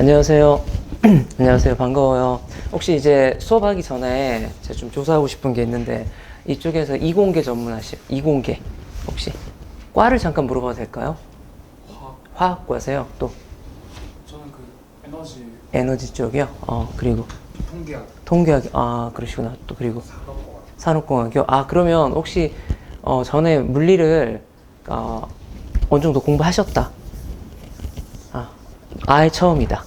안녕하세요. 안녕하세요. 반가워요. 혹시 이제 수업하기 전에 제가 좀 조사하고 싶은 게 있는데, 이쪽에서 이공계 이공계 혹시 과를 잠깐 물어봐도 될까요? 화학과세요? 또 저는 그 에너지 쪽이요? 그리고 통계학. 그러시구나. 또 그리고 산업공학이요? 그러면 혹시 전에 물리를 어느 정도 공부하셨다? 아예 처음이다.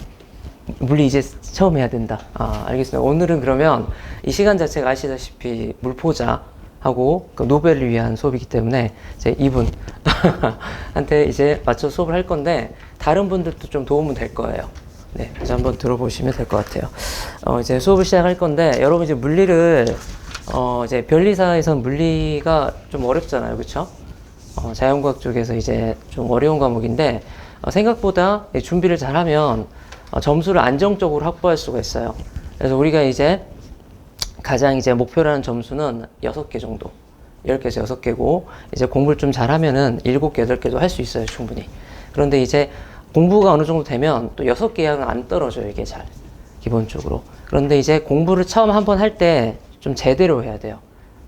물리 이제 처음 해야 된다. 알겠습니다. 오늘은 그러면 이 시간 자체가 아시다시피 물포자하고 그 노벨을 위한 수업이기 때문에 이제 이분 한테 이제 맞춰 수업을 할 건데, 다른 분들도 좀 도움은 될 거예요. 네, 그래서 한번 들어보시면 될 것 같아요. 이제 수업을 시작할 건데, 여러분 이제 물리를 이제 변리사에선 물리가 좀 어렵잖아요, 그렇죠? 자연과학 쪽에서 이제 좀 어려운 과목인데, 생각보다 준비를 잘하면 점수를 안정적으로 확보할 수가 있어요. 그래서 우리가 이제 가장 이제 목표라는 점수는 6개 정도, 10개에서 6개고, 이제 공부를 좀 잘하면은 7개, 8개도 할 수 있어요, 충분히. 그런데 이제 공부가 어느 정도 되면 또 6개 이하는 안 떨어져요, 이게 잘, 기본적으로. 그런데 이제 공부를 처음 한번 할 때 좀 제대로 해야 돼요.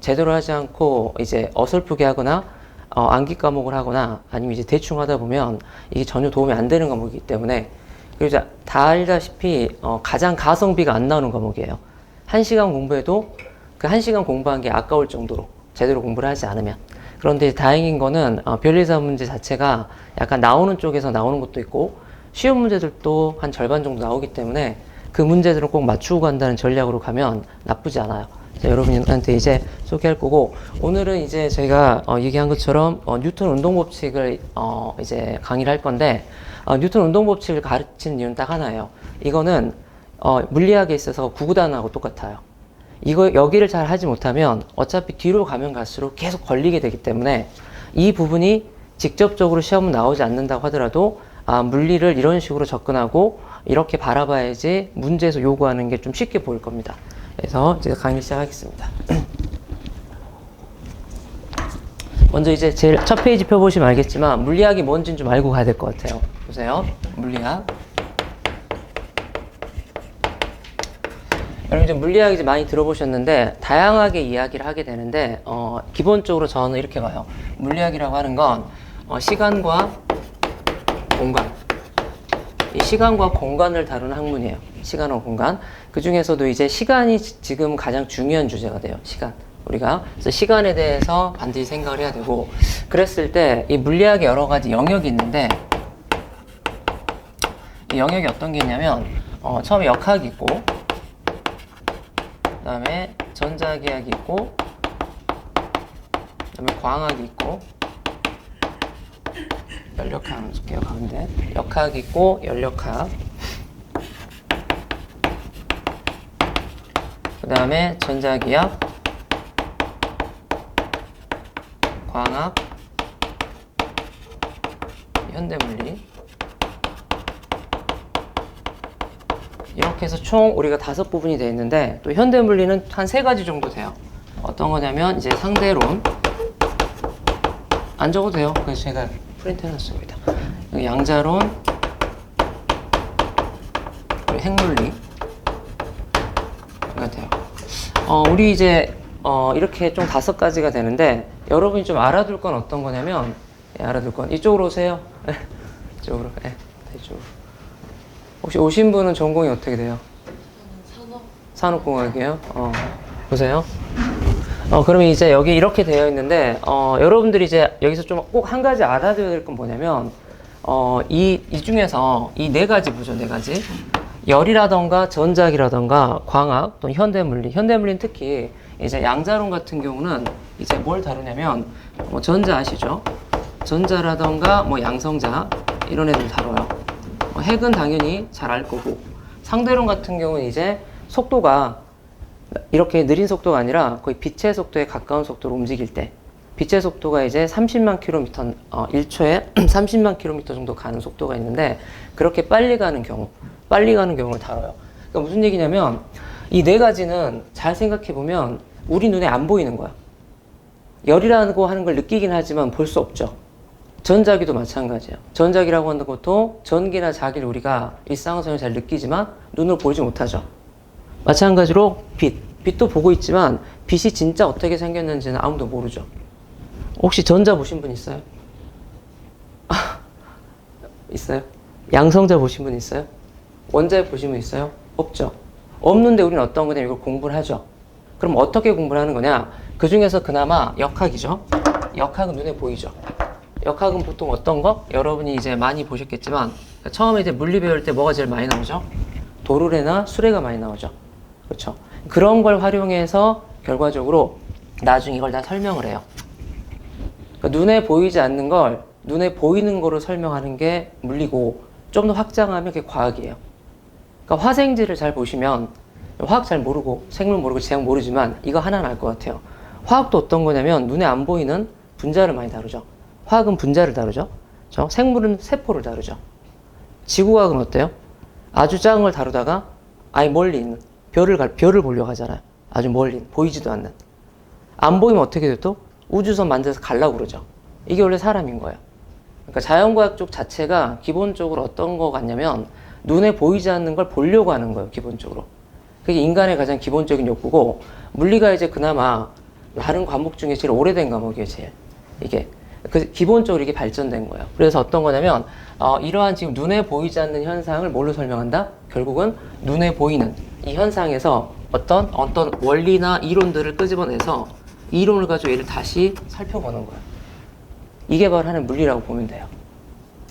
제대로 하지 않고 이제 어설프게 하거나 암기 과목을 하거나 아니면 이제 대충 하다 보면 이게 전혀 도움이 안 되는 과목이기 때문에, 그리고 다 알다시피 가장 가성비가 안 나오는 과목이에요. 1시간 공부해도 그 1시간 공부한 게 아까울 정도로 제대로 공부를 하지 않으면. 그런데 다행인 거는 변리사 문제 자체가 약간 나오는 쪽에서 나오는 것도 있고, 쉬운 문제들도 한 절반 정도 나오기 때문에 그 문제들을 꼭 맞추고 간다는 전략으로 가면 나쁘지 않아요. 여러분한테 이제 소개할 거고, 오늘은 이제 제가 얘기한 것처럼 뉴턴 운동법칙을 이제 강의를 할 건데, 뉴턴 운동법칙을 가르치는 이유는 딱 하나예요. 이거는 물리학에 있어서 구구단하고 똑같아요. 여기를 잘 하지 못하면 어차피 뒤로 가면 갈수록 계속 걸리게 되기 때문에, 이 부분이 직접적으로 시험은 나오지 않는다고 하더라도 물리를 이런 식으로 접근하고 이렇게 바라봐야지 문제에서 요구하는 게 좀 쉽게 보일 겁니다. 그래서 이제 강의 시작하겠습니다. 먼저 이제 제일 첫 페이지 펴보시면 알겠지만, 물리학이 뭔지는 좀 알고 가야 될 것 같아요. 보세요. 물리학. 여러분 이제 물리학 이제 많이 들어보셨는데, 다양하게 이야기를 하게 되는데, 기본적으로 저는 이렇게 봐요. 물리학이라고 하는 건 시간과 공간. 이 시간과 공간을 다루는 학문이에요. 시간과 공간. 그 중에서도 이제 시간이 지금 가장 중요한 주제가 돼요. 시간. 우리가 그래서 시간에 대해서 반드시 생각을 해야 되고, 그랬을 때 이 물리학의 여러 가지 영역이 있는데, 이 영역이 어떤 게 있냐면 처음에 역학이 있고, 그 다음에 전자기학이 있고, 그 다음에 광학이 있고, 연력학 줄게요, 가운데. 역학이 있고, 연력학. 그 다음에 전자기학, 광학, 현대물리. 이렇게 해서 총 우리가 5부분이 되어 있는데, 또 현대물리는 한 3가지 정도 돼요. 어떤 거냐면 이제 상대론. 안 적어도 돼요. 그래서 제가 프린트 해놨습니다. 양자론, 그리고 핵물리. 같아요. 우리 이제 이렇게 좀 5가지가 되는데, 여러분이 좀 알아둘 건 어떤 거냐면, 알아둘 건 이쪽으로 오세요. 이쪽으로. 이쪽으로. 혹시 오신 분은 전공이 어떻게 돼요? 산업공학이에요? 보세요. 그러면 이제 여기 이렇게 되어 있는데, 여러분들이 이제 여기서 좀 꼭 한 가지 알아둬야 될 건 뭐냐면, 이 중에서 이 4가지 보죠, 4가지. 열이라던가 전자기라던가 광학 또는 현대물리는 특히 이제 양자론 같은 경우는 이제 뭘 다루냐면, 전자 아시죠? 전자라던가 양성자 이런 애들 다뤄요. 핵은 당연히 잘 알 거고, 상대론 같은 경우는 이제 속도가 이렇게 느린 속도가 아니라 거의 빛의 속도에 가까운 속도로 움직일 때, 빛의 속도가 이제 30만 킬로미터, 1초에 30만 킬로미터 정도 가는 속도가 있는데, 그렇게 빨리 가는 경우를 다뤄요. 그러니까 무슨 얘기냐면, 이 4가지는 잘 생각해보면 우리 눈에 안 보이는 거야. 열이라고 하는 걸 느끼긴 하지만 볼 수 없죠. 전자기도 마찬가지예요. 전자기라고 하는 것도 전기나 자기를 우리가 일상생활에 잘 느끼지만 눈으로 보이지 못하죠. 마찬가지로 빛도 보고 있지만 빛이 진짜 어떻게 생겼는지는 아무도 모르죠. 혹시 전자 보신 분 있어요? 있어요? 양성자 보신 분 있어요? 원자핵 보신 분 있어요? 없죠. 없는데 우리는 어떤 거냐 이걸 공부를 하죠. 그럼 어떻게 공부를 하는 거냐? 그 중에서 그나마 역학이죠. 역학은 눈에 보이죠. 역학은 보통 어떤 거? 여러분이 이제 많이 보셨겠지만 처음에 이제 물리 배울 때 뭐가 제일 많이 나오죠? 도르래나 수레가 많이 나오죠. 그렇죠. 그런 걸 활용해서 결과적으로 나중에 이걸 다 설명을 해요. 그러니까 눈에 보이지 않는 걸 눈에 보이는 거로 설명하는 게 물리고 좀 더 확장하면 그게 과학이에요. 그러니까 화생지를 잘 보시면 화학 잘 모르고 생물 모르고 지학 모르지만 이거 하나는 알 것 같아요. 화학도 어떤 거냐면 눈에 안 보이는 분자를 많이 다루죠. 화학은 분자를 다루죠. 생물은 세포를 다루죠. 지구과학은 어때요? 아주 작은 걸 다루다가 아예 멀리 있는 별을 보려고 하잖아요. 아주 멀리 보이지도 않는. 안 보이면 어떻게 돼요 또? 우주선 만들어서 가려고 그러죠. 이게 원래 사람인 거예요. 그러니까 자연과학 쪽 자체가 기본적으로 어떤 거 같냐면 눈에 보이지 않는 걸 보려고 하는 거예요. 기본적으로. 그게 인간의 가장 기본적인 욕구고 물리가 이제 그나마 다른 과목 중에 제일 오래된 과목이에요. 제일. 이게. 그 기본적으로 이게 발전된 거예요. 그래서 어떤 거냐면 이러한 지금 눈에 보이지 않는 현상을 뭘로 설명한다? 결국은 눈에 보이는 이 현상에서 어떤 원리나 이론들을 끄집어내서 이 이론을 가지고 얘를 다시 살펴보는 거예요. 이게 바로 하는 물리라고 보면 돼요.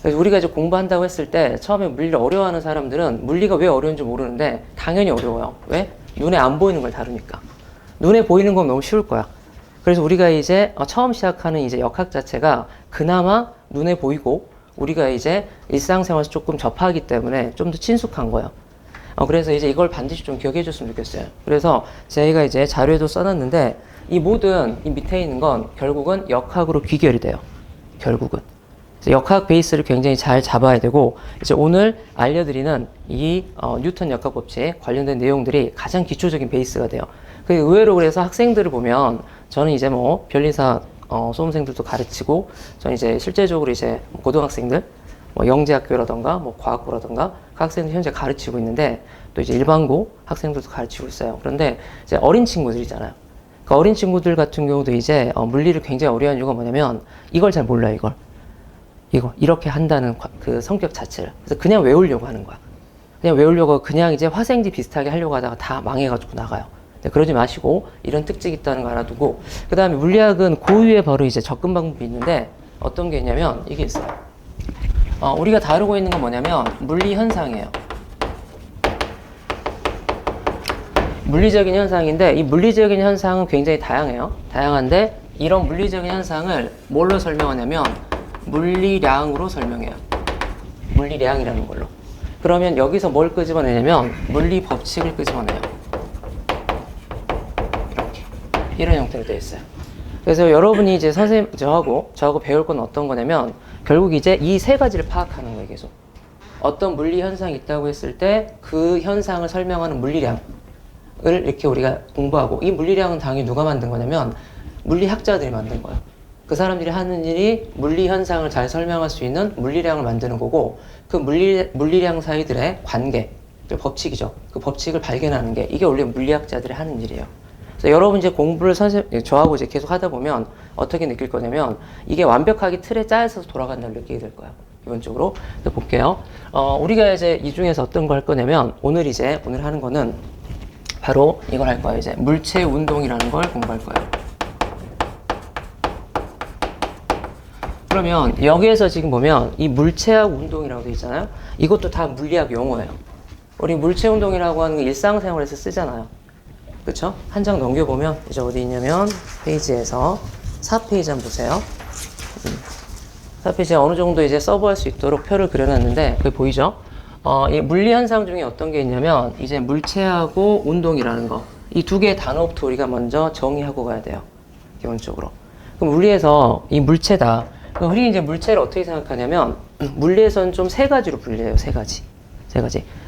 그래서 우리가 이제 공부한다고 했을 때 처음에 물리를 어려워하는 사람들은 물리가 왜 어려운지 모르는데 당연히 어려워요. 왜? 눈에 안 보이는 걸 다루니까. 눈에 보이는 건 너무 쉬울 거야. 그래서 우리가 이제 처음 시작하는 이제 역학 자체가 그나마 눈에 보이고 우리가 이제 일상생활에서 조금 접하기 때문에 좀 더 친숙한 거예요. 그래서 이제 이걸 반드시 좀 기억해 줬으면 좋겠어요. 그래서 저희가 이제 자료에도 써놨는데 이 모든 이 밑에 있는 건 결국은 역학으로 귀결이 돼요. 결국은. 그래서 역학 베이스를 굉장히 잘 잡아야 되고 이제 오늘 알려드리는 이 뉴턴 역학 법칙에 관련된 내용들이 가장 기초적인 베이스가 돼요. 그 의외로 그래서 학생들을 보면 저는 이제 뭐 변리사 수험생들도 가르치고 저는 이제 실제적으로 이제 고등학생들 뭐 영재학교라던가 뭐 과학고라던가 그 학생들 현재 가르치고 있는데 또 이제 일반고 학생들도 가르치고 있어요. 그런데 이제 어린 친구들이잖아요. 그 어린 친구들 같은 경우도 이제 물리를 굉장히 어려워하는 이유가 뭐냐면 이걸 잘 몰라요. 이거 이렇게 한다는 그 성격 자체를. 그래서 그냥 외우려고 하는 거야. 그냥 외우려고 그냥 이제 화생지 비슷하게 하려고 하다가 다 망해가지고 나가요. 그러지 마시고 이런 특징이 있다는 거 알아두고 그 다음에 물리학은 고유의 바로 이제 접근 방법이 있는데 어떤 게 있냐면 이게 있어요. 우리가 다루고 있는 건 뭐냐면 물리 현상이에요. 물리적인 현상인데 이 물리적인 현상은 굉장히 다양해요. 다양한데 이런 물리적인 현상을 뭘로 설명하냐면 물리량으로 설명해요. 물리량이라는 걸로. 그러면 여기서 뭘 끄집어내냐면 물리 법칙을 끄집어내요. 이런 형태로 되어 있어요. 그래서 여러분이 이제 저하고 배울 건 어떤 거냐면 결국 이제 이 세 가지를 파악하는 거예요. 계속 어떤 물리 현상이 있다고 했을 때 그 현상을 설명하는 물리량을 이렇게 우리가 공부하고 이 물리량은 당연히 누가 만든 거냐면 물리학자들이 만든 거예요. 그 사람들이 하는 일이 물리 현상을 잘 설명할 수 있는 물리량을 만드는 거고 그 물리량 사이들의 관계, 법칙이죠. 그 법칙을 발견하는 게 이게 원래 물리학자들이 하는 일이에요. 그래서 여러분 이제 공부를 저하고 이제 계속 하다 보면 어떻게 느낄 거냐면 이게 완벽하게 틀에 짜여서 돌아간다고 느끼게 될 거예요. 기본적으로. 그래서 볼게요. 우리가 이제 이 중에서 어떤 걸 할 거냐면 오늘 하는 거는 바로 이걸 할 거예요. 이제 물체 운동이라는 걸 공부할 거예요. 그러면 여기에서 지금 보면 이 물체학 운동이라고 되어 있잖아요. 이것도 다 물리학 용어예요. 우리 물체 운동이라고 하는 게 일상생활에서 쓰잖아요. 그쵸? 한 장 넘겨보면 이제 어디 있냐면 페이지에서 4페이지 한번 보세요. 4페이지에 어느 정도 이제 서브할 수 있도록 표를 그려놨는데 그게 보이죠? 이 물리 현상 중에 어떤 게 있냐면 이제 물체하고 운동이라는 거 이 두 개의 단어부터 우리가 먼저 정의하고 가야 돼요. 기본적으로. 그럼 물리에서 이 물체다. 그럼 흔히 이제 물체를 어떻게 생각하냐면 물리에서는 좀 세 가지로 분류해요. 세 가지.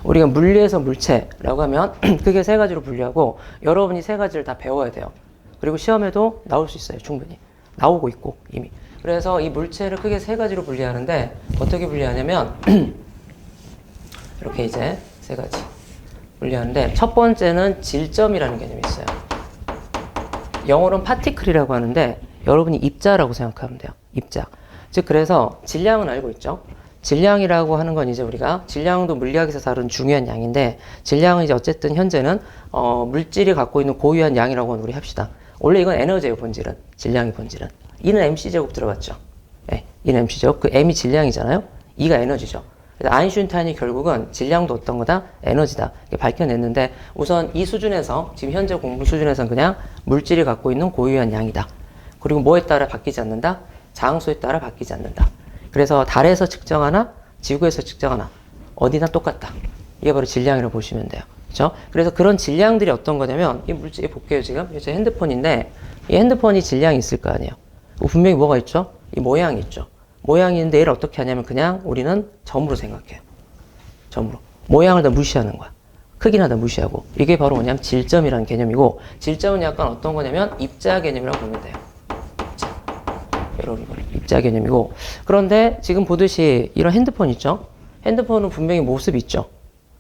우리가 물리에서 물체라고 하면 그게 세 가지로 분류하고 여러분이 세 가지를 다 배워야 돼요. 그리고 시험에도 나올 수 있어요. 충분히. 나오고 있고 이미. 그래서 이 물체를 크게 세 가지로 분리하는데 어떻게 분리하냐면 이렇게 이제 세 가지 분리하는데 첫 번째는 질점이라는 개념이 있어요. 영어로는 파티클이라고 하는데 여러분이 입자라고 생각하면 돼요. 입자. 즉 그래서 질량은 알고 있죠. 질량이라고 하는 건 이제 우리가 질량도 물리학에서 다룬 중요한 양인데 질량은 이제 어쨌든 현재는 물질이 갖고 있는 고유한 양이라고 우리 합시다. 원래 이건 에너지예요. 본질은. 질량의 본질은. E는 mc제곱 들어갔죠. 네, E는 mc제곱. 그 m이 질량이잖아요. E가 에너지죠. 그래서 아인슈타인이 결국은 질량도 어떤 거다? 에너지다. 이렇게 밝혀냈는데 우선 이 수준에서 지금 현재 공부 수준에서는 그냥 물질이 갖고 있는 고유한 양이다. 그리고 뭐에 따라 바뀌지 않는다? 장소에 따라 바뀌지 않는다. 그래서 달에서 측정하나 지구에서 측정하나 어디나 똑같다. 이게 바로 질량이라고 보시면 돼요. 그렇죠? 그래서 그런 질량들이 어떤 거냐면 이 물질 볼게요. 지금 제 핸드폰인데 이 핸드폰이 질량이 있을 거 아니에요. 분명히 뭐가 있죠? 이 모양이 있죠. 모양이 있는데 얘를 어떻게 하냐면 그냥 우리는 점으로 생각해요. 점으로. 모양을 다 무시하는 거야. 크기나 다 무시하고. 이게 바로 뭐냐면 질점이라는 개념이고 질점은 약간 어떤 거냐면 입자 개념이라고 보면 돼요. 여러분 입자 개념이고 그런데 지금 보듯이 이런 핸드폰 있죠? 핸드폰은 분명히 모습이 있죠.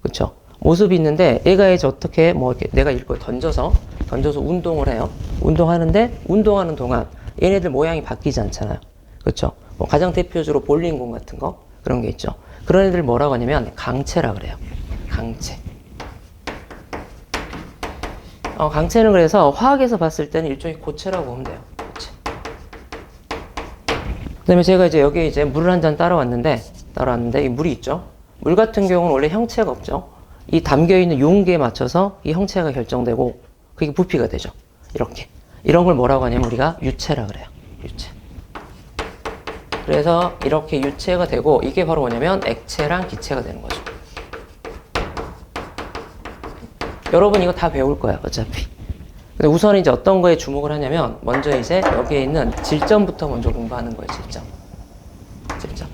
그렇죠? 모습이 있는데 얘가 이제 어떻게 뭐 이렇게 내가 이걸 던져서 운동을 해요. 운동하는데 운동하는 동안 얘네들 모양이 바뀌지 않잖아요. 그렇죠? 뭐 가장 대표적으로 볼링공 같은 거 그런 게 있죠. 그런 애들 뭐라고 하냐면 강체라 그래요. 강체. 강체는 그래서 화학에서 봤을 때는 일종의 고체라고 보면 돼요. 고체. 그다음에 제가 이제 여기에 이제 물을 한 잔 따라왔는데 이 물이 있죠. 물 같은 경우는 원래 형체가 없죠. 이 담겨있는 용기에 맞춰서 이 형체가 결정되고 그게 부피가 되죠. 이렇게. 이런 걸 뭐라고 하냐면 우리가 유체라 그래요. 유체. 그래서 이렇게 유체가 되고 이게 바로 뭐냐면 액체랑 기체가 되는 거죠. 여러분 이거 다 배울 거야 어차피. 근데 우선 이제 어떤 거에 주목을 하냐면 먼저 이제 여기에 있는 질점부터 먼저 공부하는 거예요. 질점.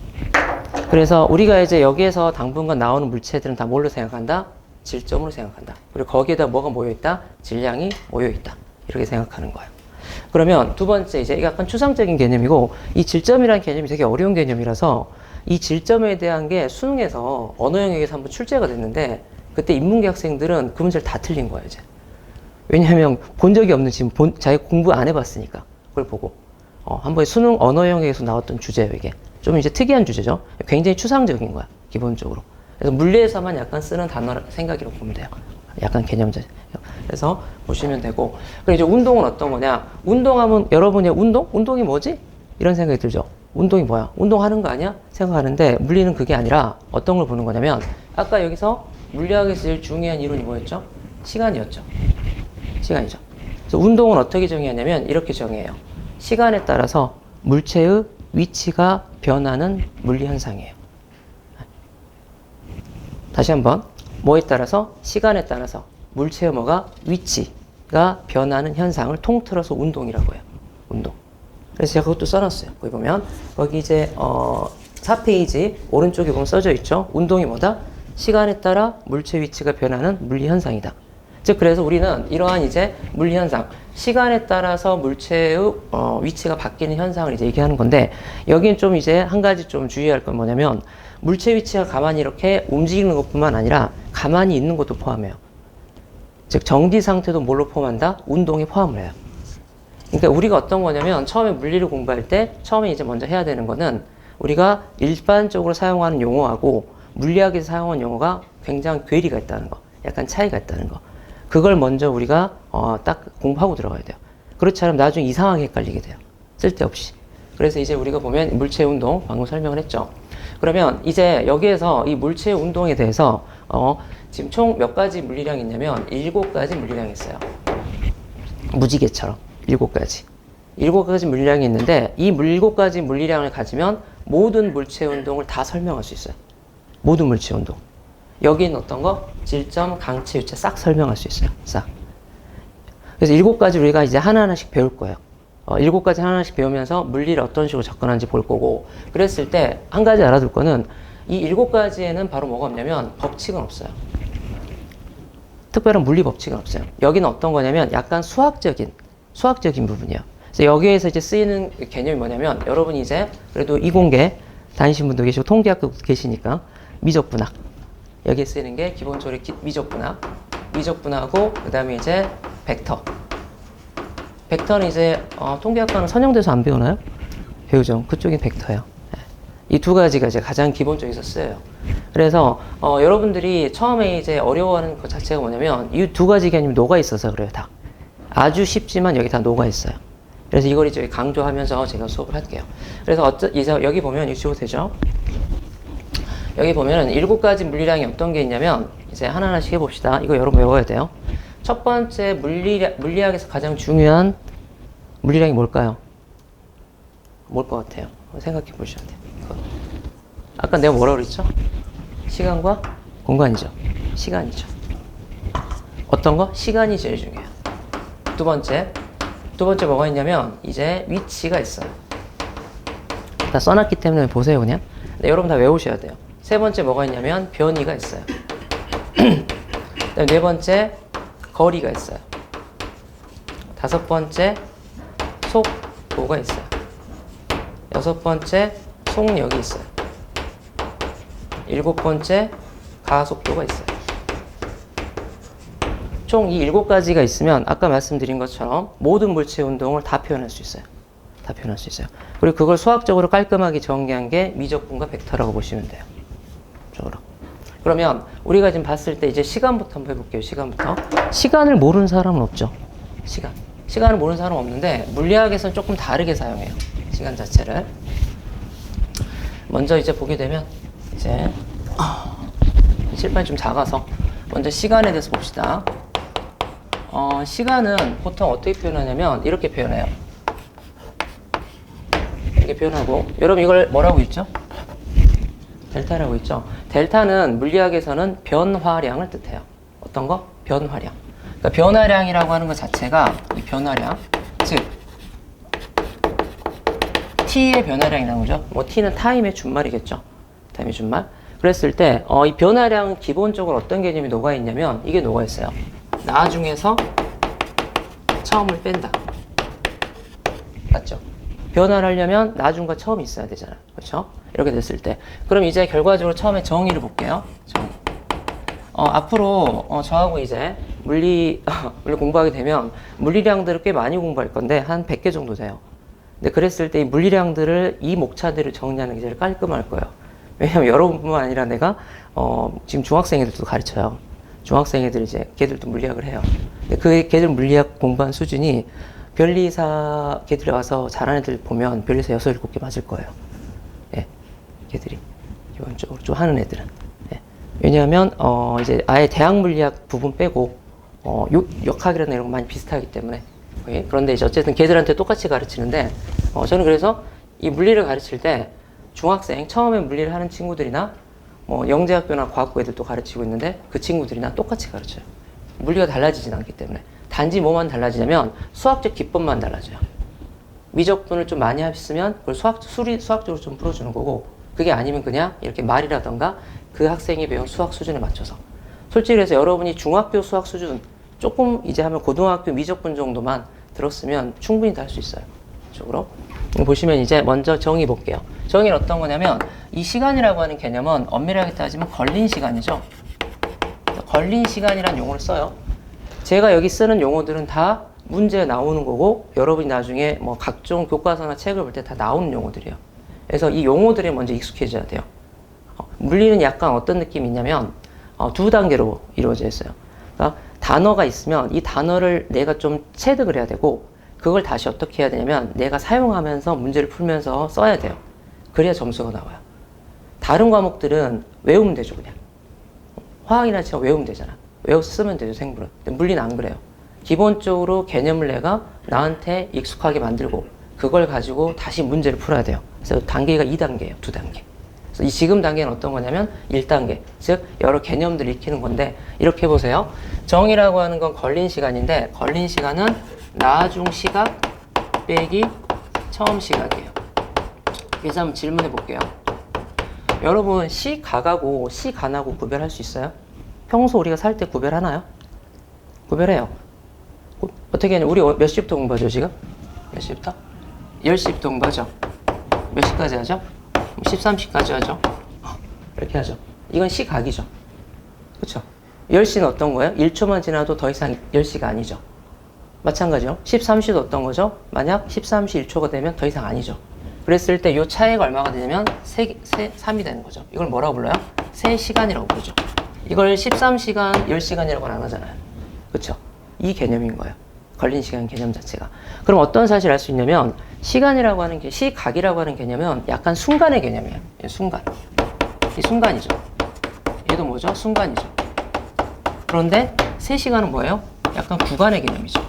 그래서 우리가 이제 여기에서 당분간 나오는 물체들은 다 뭘로 생각한다? 질점으로 생각한다. 그리고 거기에다 뭐가 모여있다? 질량이 모여있다. 이렇게 생각하는 거예요. 그러면 두 번째 이제 약간 추상적인 개념이고 이 질점이라는 개념이 되게 어려운 개념이라서 이 질점에 대한 게 수능에서 언어 영역에서 한번 출제가 됐는데 그때 인문계 학생들은 그 문제를 다 틀린 거예요 이제. 왜냐하면 본 적이 없는 지금 자기 공부 안 해봤으니까 그걸 보고 한번 수능 언어 영역에서 나왔던 주제예요 이게. 좀 이제 특이한 주제죠. 굉장히 추상적인 거야 기본적으로. 그래서 물리에서만 약간 쓰는 단어 생각이라고 보면 돼요. 약간 개념적. 그래서 보시면 되고. 그리고 이제 운동은 어떤 거냐? 운동하면 여러분이 운동이 뭐지? 이런 생각이 들죠. 운동이 뭐야? 운동하는 거 아니야? 생각하는데 물리는 그게 아니라 어떤 걸 보는 거냐면 아까 여기서 물리학에서 제일 중요한 이론이 뭐였죠? 시간이었죠. 시간이죠. 그래서 운동은 어떻게 정의하냐면 이렇게 정의해요. 시간에 따라서 물체의 위치가 변하는 물리 현상이에요. 다시 한번 뭐에 따라서? 시간에 따라서 물체의 뭐가? 위치가 변하는 현상을 통틀어서 운동이라고 해요. 운동. 그래서 제가 그것도 써놨어요. 거기 보면 거기 이제 4페이지 오른쪽에 보면 써져 있죠. 운동이 뭐다? 시간에 따라 물체 위치가 변하는 물리 현상이다. 즉 그래서 우리는 이러한 이제 물리 현상, 시간에 따라서 물체의 위치가 바뀌는 현상을 이제 얘기하는 건데 여기는 좀 이제 한 가지 좀 주의할 건 뭐냐면 물체 위치가 가만히 이렇게 움직이는 것뿐만 아니라 가만히 있는 것도 포함해요. 즉 정지 상태도 뭘로 포함한다? 운동에 포함을 해요. 그러니까 우리가 어떤 거냐면 처음에 물리를 공부할 때 처음에 이제 먼저 해야 되는 거는 우리가 일반적으로 사용하는 용어하고 물리학에서 사용하는 용어가 굉장히 괴리가 있다는 거, 약간 차이가 있다는 거. 그걸 먼저 우리가 딱 공부하고 들어가야 돼요. 그렇지 않으면 나중에 이상하게 헷갈리게 돼요. 쓸데없이. 그래서 이제 우리가 보면 물체 운동 방금 설명을 했죠. 그러면 이제 여기에서 이 물체 운동에 대해서 지금 총 몇 가지 물리량이 있냐면 7가지 물리량이 있어요. 무지개처럼 7가지. 7가지 물리량이 있는데 이 7가지 물리량을 가지면 모든 물체 운동을 다 설명할 수 있어요. 모든 물체 운동. 여기는 어떤 거? 질점, 강체, 유체 싹 설명할 수 있어요. 싹. 그래서 7가지 우리가 이제 하나하나씩 배울 거예요. 7가지 하나하나씩 배우면서 물리를 어떤 식으로 접근하는지 볼 거고 그랬을 때 한 가지 알아둘 거는 이 7가지에는 바로 뭐가 없냐면 법칙은 없어요. 특별한 물리 법칙은 없어요. 여기는 어떤 거냐면 약간 수학적인 부분이에요. 그래서 여기에서 이제 쓰이는 개념이 뭐냐면 여러분이 이제 그래도 이공계 다니신 분도 계시고 통계학도 계시니까 미적분학 여기에 쓰이는 게 기본적으로 미적분하고 그 다음에 이제 벡터. 벡터는 이제 통계학과는 선형돼서 안 배우나요? 배우죠. 그쪽이 벡터예요. 이 두 가지가 이제 가장 기본적에서 쓰여요. 그래서 여러분들이 처음에 이제 어려워하는 것 자체가 뭐냐면 이 두 가지 개념이 녹아 있어서 그래요. 다 아주 쉽지만 여기 다 녹아 있어요. 그래서 이걸 이제 강조하면서 제가 수업을 할게요. 그래서 이제 여기 보면 이거 되죠? 여기 보면은 7가지 물리량이 어떤 게 있냐면 이제 하나하나씩 해봅시다. 이거 여러분 외워야 돼요. 첫 번째 물리학에서 가장 중요한 물리량이 뭘까요? 뭘 것 같아요? 생각해 보셔야 돼요. 아까 내가 뭐라고 그랬죠? 시간과 공간이죠. 시간이죠. 어떤 거? 시간이 제일 중요해요. 두 번째 뭐가 있냐면 이제 위치가 있어요. 다 써놨기 때문에 보세요 그냥. 네, 여러분 다 외우셔야 돼요. 세 번째 뭐가 있냐면 변이가 있어요. 그다음에 네 번째 거리가 있어요. 다섯 번째 속도가 있어요. 여섯 번째 속력이 있어요. 일곱 번째 가속도가 있어요. 총 이 7가지가 있으면 아까 말씀드린 것처럼 모든 물체 운동을 다 표현할 수 있어요. 다 표현할 수 있어요. 그리고 그걸 수학적으로 깔끔하게 전개한 게 미적분과 벡터라고 보시면 돼요. 쪽으로. 그러면 우리가 지금 봤을 때 이제 시간부터 한번 해볼게요. 시간을 모르는 사람은 없죠. 시간을 모르는 사람은 없는데 물리학에서는 조금 다르게 사용해요. 시간 자체를. 먼저 이제 보게 되면 이제 칠판이 좀 작아서 먼저 시간에 대해서 봅시다. 시간은 보통 어떻게 표현하냐면 이렇게 표현해요. 이렇게 표현하고 여러분 이걸 뭐라고 있죠? 델타라고 있죠. 델타는 물리학에서는 변화량을 뜻해요. 어떤 거? 변화량. 그러니까 변화량이라고 하는 것 자체가 이 변화량, 즉 t의 변화량이라는 거죠. 뭐 t는 타임의 준말이겠죠. 타임의 준말. 그랬을 때 이 변화량은 기본적으로 어떤 개념이 녹아 있냐면 이게 녹아 있어요. 나중에서 처음을 뺀다. 맞죠? 변화를 하려면 나중과 처음이 있어야 되잖아요. 그렇죠? 이렇게 됐을 때. 그럼 이제 결과적으로 처음에 정의를 볼게요. 정의. 앞으로 저하고 이제 물리 공부하게 되면 물리량들을 꽤 많이 공부할 건데 한 100개 정도 돼요. 근데 그랬을 때 이 물리량들을 이 목차들을 정리하는 게 제일 깔끔할 거예요. 왜냐면 여러분뿐만 아니라 내가 지금 중학생 애들도 가르쳐요. 중학생 애들 이제 걔들도 물리학을 해요. 근데 그 걔들 물리학 공부한 수준이 변리사 걔들 와서 잘하는 애들 보면 변리사 6, 7개 맞을 거예요. 예. 걔들이 기본적으로 좀 하는 애들은. 예. 왜냐하면 이제 아예 대학 물리학 부분 빼고 역학이라는 이런 거 많이 비슷하기 때문에. 예. 그런데 이제 어쨌든 걔들한테 똑같이 가르치는데 저는 그래서 이 물리를 가르칠 때 중학생 처음에 물리를 하는 친구들이나 뭐 영재학교나 과학고 애들도 가르치고 있는데 그 친구들이나 똑같이 가르쳐요. 물리가 달라지진 않기 때문에. 단지 뭐만 달라지냐면 수학적 기법만 달라져요. 미적분을 좀 많이 했으면 그걸 수학적으로 좀 풀어주는 거고 그게 아니면 그냥 이렇게 말이라던가 그 학생이 배운 수학 수준에 맞춰서. 솔직히 그래서 여러분이 중학교 수학 수준 조금 이제 하면 고등학교 미적분 정도만 들었으면 충분히 다 할 수 있어요. 이쪽으로. 보시면 이제 먼저 정의 볼게요. 정의는 어떤 거냐면 이 시간이라고 하는 개념은 엄밀하게 따지면 걸린 시간이죠. 걸린 시간이라는 용어를 써요. 제가 여기 쓰는 용어들은 다 문제에 나오는 거고 여러분이 나중에 뭐 각종 교과서나 책을 볼 때 다 나오는 용어들이에요. 그래서 이 용어들에 먼저 익숙해져야 돼요. 물리는 약간 어떤 느낌이 있냐면 두 단계로 이루어져 있어요. 그러니까 단어가 있으면 이 단어를 내가 좀 체득을 해야 되고 그걸 다시 어떻게 해야 되냐면 내가 사용하면서 문제를 풀면서 써야 돼요. 그래야 점수가 나와요. 다른 과목들은 외우면 되죠 그냥. 화학이나 지금 외우면 되잖아. 외워서 쓰면 되죠 생물은. 근데 물리는 안 그래요. 기본적으로 개념을 내가 나한테 익숙하게 만들고 그걸 가지고 다시 문제를 풀어야 돼요. 그래서 단계가 2단계예요. 2단계. 그래서 이 지금 단계는 어떤 거냐면 1단계. 즉 여러 개념들을 익히는 건데 이렇게 보세요. 정의라고 하는 건 걸린 시간인데 걸린 시간은 나중 시각 빼기 처음 시각이에요. 그래서 한번 질문해 볼게요. 여러분 시각하고 시간하고 구별할 수 있어요? 평소 우리가 살 때 구별하나요? 구별해요. 어떻게 하냐? 우리 몇 시부터 공부하죠 지금? 몇 시부터? 10시부터 공부하죠. 몇 시까지 하죠? 13시까지 하죠. 이렇게 하죠. 이건 시각이죠. 그렇죠? 10시는 어떤 거예요? 1초만 지나도 더 이상 10시가 아니죠. 마찬가지요. 13시도 어떤 거죠? 만약 13시 1초가 되면 더 이상 아니죠. 그랬을 때 이 차이가 얼마가 되냐면 3이 되는 거죠. 이걸 뭐라고 불러요? 3시간이라고 부르죠. 이걸 13시간, 10시간이라고는 안 하잖아요. 그렇죠? 이 개념인 거예요. 걸린 시간 개념 자체가. 그럼 어떤 사실을 알 수 있냐면 시간이라고 하는 게 시각이라고 하는 개념은 약간 순간의 개념이에요. 순간. 이 순간이죠. 얘도 뭐죠? 순간이죠. 그런데 3시간은 뭐예요? 약간 구간의 개념이죠.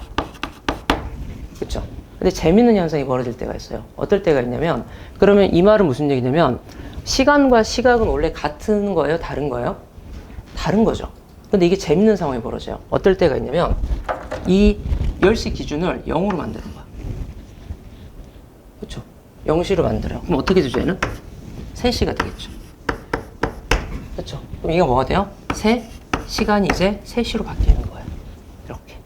그렇죠? 근데 재밌는 현상이 벌어질 때가 있어요. 어떨 때가 있냐면 그러면 이 말은 무슨 얘기냐면 시간과 시각은 원래 같은 거예요? 다른 거예요? 다른 거죠. 근데 이게 재밌는 상황이 벌어져요. 어떨 때가 있냐면 이 10시 기준을 0으로 만드는 거야. 그렇죠? 0시로 만들어요. 그럼 어떻게 되죠? 얘는? 3시가 되겠죠. 그렇죠? 그럼 이거 뭐가 돼요? 시간이 이제 3시로 바뀌는 거예요. 이렇게.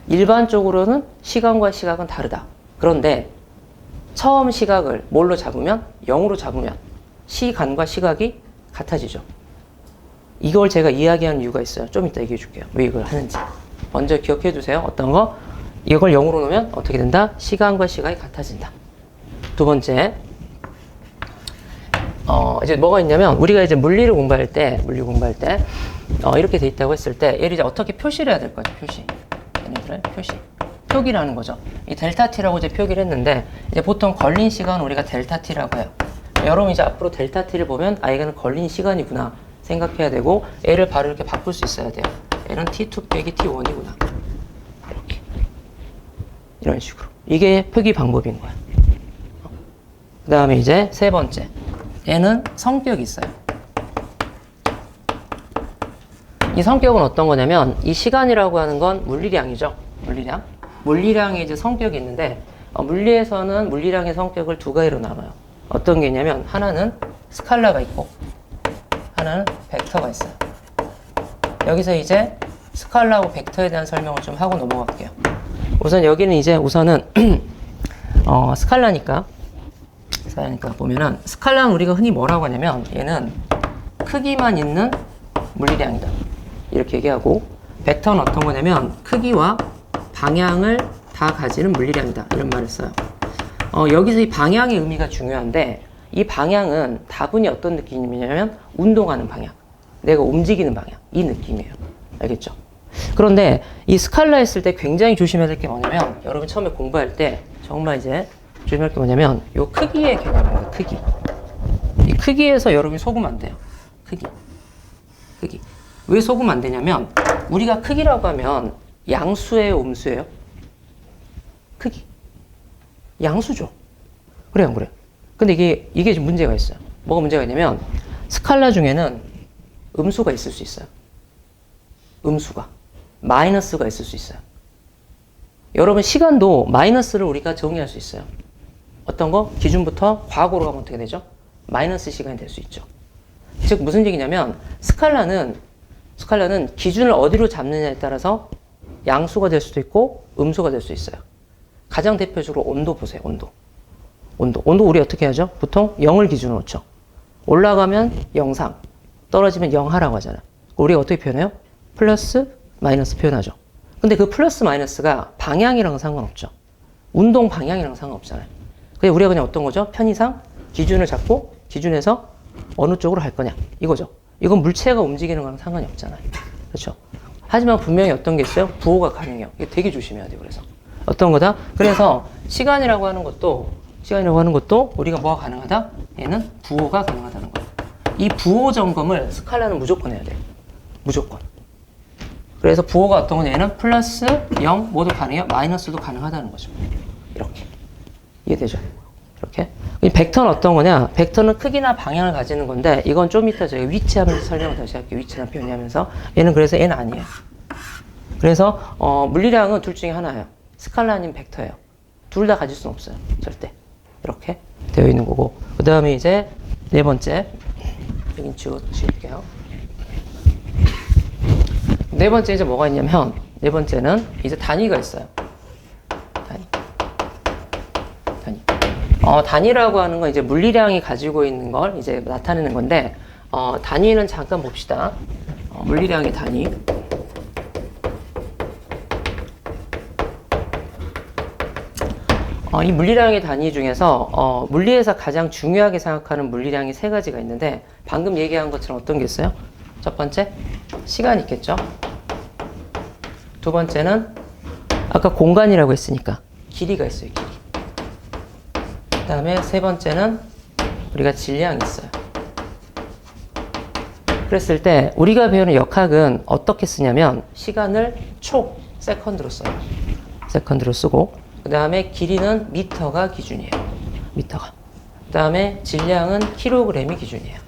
일반적으로는 시간과 시각은 다르다. 그런데 처음 시각을 뭘로 잡으면? 0으로 잡으면 시간과 시각이 같아지죠. 이걸 제가 이야기하는 이유가 있어요. 좀 이따 얘기해 줄게요. 왜 이걸 하는지. 먼저 기억해 두세요. 어떤 거? 이걸 0으로 놓으면 어떻게 된다? 시간과 시각이 같아진다. 두 번째. 이제 뭐가 있냐면 우리가 이제 물리를 공부할 때 이렇게 돼 있다고 했을 때 얘를 이제 어떻게 표시를 해야 될 거죠? 표시. 얘네들을 표시. 표기라는 거죠. 이 델타 t라고 이제 표기를 했는데 이제 보통 걸린 시간은 우리가 델타 t라고 해요. 여러분 이제 앞으로 델타 t를 보면 이거는 걸린 시간이구나 생각해야 되고 얘를 바로 이렇게 바꿀 수 있어야 돼요. 얘는 t2 빼기 t1이구나. 이렇게. 이런 식으로. 이게 표기 방법인 거야. 그 다음에 이제 세 번째. 얘는 성격이 있어요. 이 성격은 어떤 거냐면 이 시간이라고 하는 건 물리량이죠. 물리량. 물리량의 이제 성격이 있는데 물리에서는 물리량의 성격을 두 가지로 나눠요. 어떤 게 있냐면 하나는 스칼라가 있고 하나는 벡터가 있어요. 여기서 이제 스칼라하고 벡터에 대한 설명을 좀 하고 넘어갈게요. 우선 여기는 이제 우선은 스칼라니까 보면은 스칼라는 우리가 흔히 뭐라고 하냐면 얘는 크기만 있는 물리량이다 이렇게 얘기하고 벡터는 어떤 거냐면 크기와 방향을 다 가지는 물리량이다 이런 말을 써요. 여기서 이 방향의 의미가 중요한데 이 방향은 다분히 어떤 느낌이냐면 운동하는 방향, 내가 움직이는 방향 이 느낌이에요. 알겠죠? 그런데 이 스칼라 했을 때 굉장히 조심해야 될 게 뭐냐면 여러분 처음에 공부할 때 정말 이제 조심할 게 뭐냐면 이 크기의 개념입니다. 크기. 이 크기에서 여러분이 속으면 안 돼요. 크기. 왜 속으면 안 되냐면 우리가 크기라고 하면 양수예요, 음수예요? 크기. 양수죠. 그래요, 안 그래요? 근데 이게 좀 문제가 있어요. 뭐가 문제가 있냐면 스칼라 중에는 음수가 있을 수 있어요. 음수가. 마이너스가 있을 수 있어요. 여러분 시간도 마이너스를 우리가 정의할 수 있어요. 어떤 거? 기준부터 과거로 가면 어떻게 되죠? 마이너스 시간이 될 수 있죠. 즉 무슨 얘기냐면 스칼라는 기준을 어디로 잡느냐에 따라서 양수가 될 수도 있고 음수가 될 수 있어요. 가장 대표적으로 온도 보세요. 온도 우리 어떻게 하죠? 보통 0을 기준으로 놓죠. 올라가면 0상, 떨어지면 0하라고 하잖아요. 우리가 어떻게 표현해요? 플러스, 마이너스 표현하죠. 근데 그 플러스, 마이너스가 방향이랑 상관없죠. 운동 방향이랑 상관없잖아요. 그냥 우리가 그냥 어떤 거죠? 편의상 기준을 잡고 기준에서 어느 쪽으로 갈 거냐 이거죠. 이건 물체가 움직이는 거랑 상관이 없잖아요. 그렇죠? 하지만 분명히 어떤 게 있어요? 부호가 가능해요. 이게 되게 조심해야 돼요. 그래서 어떤 거다? 그래서 시간이라고 하는 것도 우리가 뭐가 가능하다? 얘는 부호가 가능하다는 거예요. 이 부호 점검을 스칼라는 무조건 해야 돼요. 무조건. 그래서 부호가 어떤 거냐? 얘는 플러스 0 모두 가능해요. 마이너스도 가능하다는 거죠. 이렇게. 이해되죠? 이렇게. 벡터는 어떤 거냐? 벡터는 크기나 방향을 가지는 건데 이건 좀 이따 저희가 위치하면서 설명을 다시 할게요. 위치나 표현하면서. 그래서 얘는 아니에요. 그래서 물리량은 둘 중에 하나예요. 스칼라 아니면 벡터예요. 둘 다 가질 수는 없어요. 절대. 이렇게 되어 있는 거고. 그 다음에 이제 네 번째. 여긴 지울게요. 네 번째 이제 뭐가 있냐면 네 번째는 이제 단위가 있어요. 단위. 단위라고 하는 건 이제 물리량이 가지고 있는 걸 이제 나타내는 건데, 단위는 잠깐 봅시다. 물리량의 단위. 이 물리량의 단위 중에서 물리에서 가장 중요하게 생각하는 물리량이 세 가지가 있는데, 방금 얘기한 것처럼 어떤 게 있어요? 첫 번째, 시간이 있겠죠. 두 번째는 아까 공간이라고 했으니까 길이가 있어요. 길이. 그 다음에 세 번째는 우리가 질량이 있어요. 그랬을 때 우리가 배우는 역학은 어떻게 쓰냐면 시간을 세컨드로 써요. 세컨드로 쓰고, 그 다음에 길이는 미터가 기준이에요. 미터가. 그 다음에 질량은 킬로그램이 기준이에요.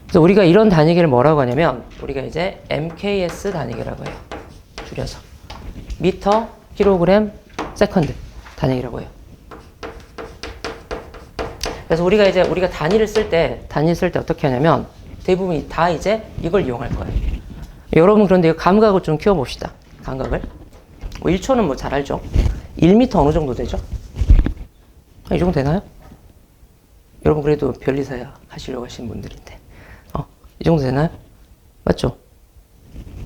그래서 우리가 이런 단위계를 뭐라고 하냐면 우리가 이제 MKS 단위계라고 해요. 줄여서 미터, 킬로그램, 세컨드 단위계라고 해요. 그래서 우리가 단위를 쓸 때 어떻게 하냐면 대부분이 다 이제 이걸 이용할 거예요. 여러분, 그런데 이 감각을 좀 키워봅시다. 감각을. 1초는 뭐 잘 알죠? 1m 어느 정도 되죠? 이 정도 되나요? 여러분, 그래도 변리사 하시려고 하시는 분들인데. 이 정도 되나요? 맞죠?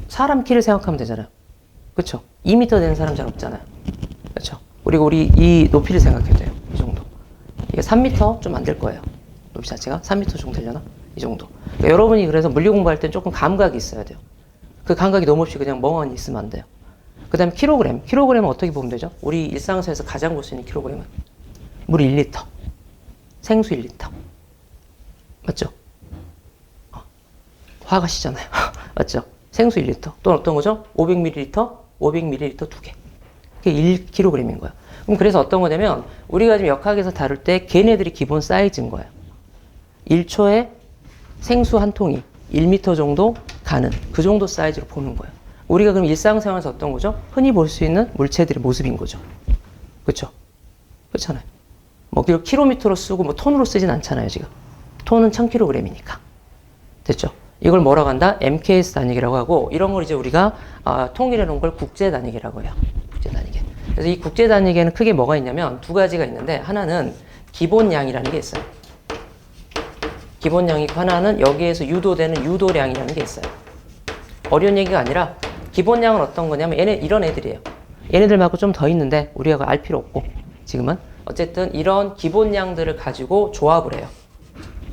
사람 키를 생각하면 되잖아요. 그쵸? 2m 되는 사람 잘 없잖아요. 그쵸? 우리 이 높이를 생각해도 돼요. 이 정도. 이게 3m 좀 안 될 거예요. 높이 자체가 3m 정도 되려나? 이 정도. 그러니까 여러분이 그래서 물리 공부할 땐 조금 감각이 있어야 돼요. 그 감각이 너무 없이 그냥 멍하니 있으면 안 돼요. 그 다음에 킬로그램. 킬로그램은 어떻게 보면 되죠? 우리 일상생활에서 가장 볼 수 있는 킬로그램은 물 1리터. 생수 1리터. 맞죠? 화가시잖아요. 맞죠? 생수 1리터. 또 어떤 거죠? 500ml, 500ml 2개. 그게 1kg인 거예요. 그럼 그래서 어떤 거냐면 우리가 지금 역학에서 다룰 때 걔네들이 기본 사이즈인 거예요. 1초에 생수 한 통이 1m 정도 가는 그 정도 사이즈로 보는 거예요. 우리가 그럼 일상생활에서 어떤 거죠? 흔히 볼 수 있는 물체들의 모습인 거죠. 그렇죠? 그렇잖아요. 뭐 이걸 킬로미터로 쓰고 뭐 톤으로 쓰진 않잖아요, 지금. 톤은 1000kg이니까. 됐죠? 이걸 뭐라고 한다? MKS 단위계라고 하고, 이런 걸 이제 우리가 통일해 놓은 걸 국제 단위계라고 해요. 국제 단위계. 그래서 이 국제 단위계는 크게 뭐가 있냐면 두 가지가 있는데, 하나는 기본량이라는 게 있어요. 기본량이 있고, 하나는 여기에서 유도되는 유도량이라는 게 있어요. 어려운 얘기가 아니라 기본량은 어떤 거냐면 이런 애들이에요. 얘네들 말고 좀 더 있는데 우리가 알 필요 없고, 지금은 어쨌든 이런 기본량들을 가지고 조합을 해요.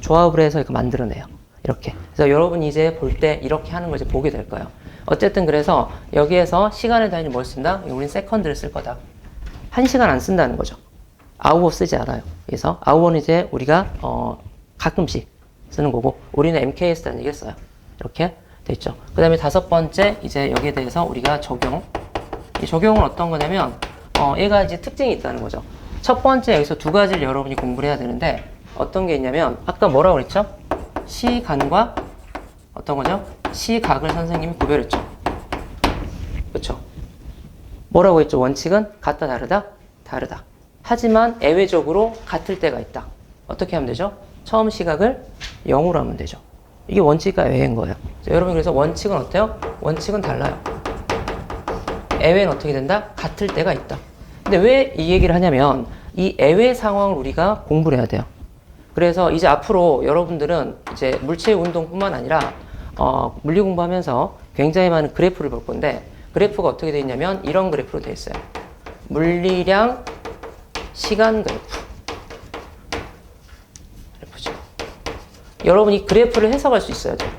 조합을 해서 이거 만들어내요. 이렇게. 그래서 여러분이 이제 볼 때 이렇게 하는 걸 이제 보게 될 거예요. 어쨌든 그래서 여기에서 시간의 단위를 뭘 쓴다? 우린 세컨드를 쓸 거다. 1시간 안 쓴다는 거죠. 아워 쓰지 않아요. 그래서 아워는 이제 우리가 가끔씩 쓰는 거고, 우리는 MKS 단위를 써요. 이렇게 돼 있죠. 그 다음에 다섯 번째, 이제 여기에 대해서 우리가 적용. 이 적용은 어떤 거냐면 얘가 이제 특징이 있다는 거죠. 첫 번째, 여기서 두 가지를 여러분이 공부를 해야 되는데, 어떤 게 있냐면 아까 뭐라고 그랬죠? 시간과 어떤 거죠? 시각을 선생님이 구별했죠. 그렇죠? 뭐라고 했죠? 원칙은 같다, 다르다? 다르다. 하지만 예외적으로 같을 때가 있다. 어떻게 하면 되죠? 처음 시각을 0으로 하면 되죠. 이게 원칙과 예외인 거예요. 자, 여러분, 그래서 원칙은 어때요? 원칙은 달라요. 예외는 어떻게 된다? 같을 때가 있다. 근데 왜 이 얘기를 하냐면 이 예외 상황을 우리가 공부를 해야 돼요. 그래서 이제 앞으로 여러분들은 이제 물체 운동뿐만 아니라 물리 공부하면서 굉장히 많은 그래프를 볼 건데, 그래프가 어떻게 되어 있냐면 이런 그래프로 되어 있어요. 물리량 시간 그래프죠. 여러분이 그래프를 해석할 수 있어야 돼요.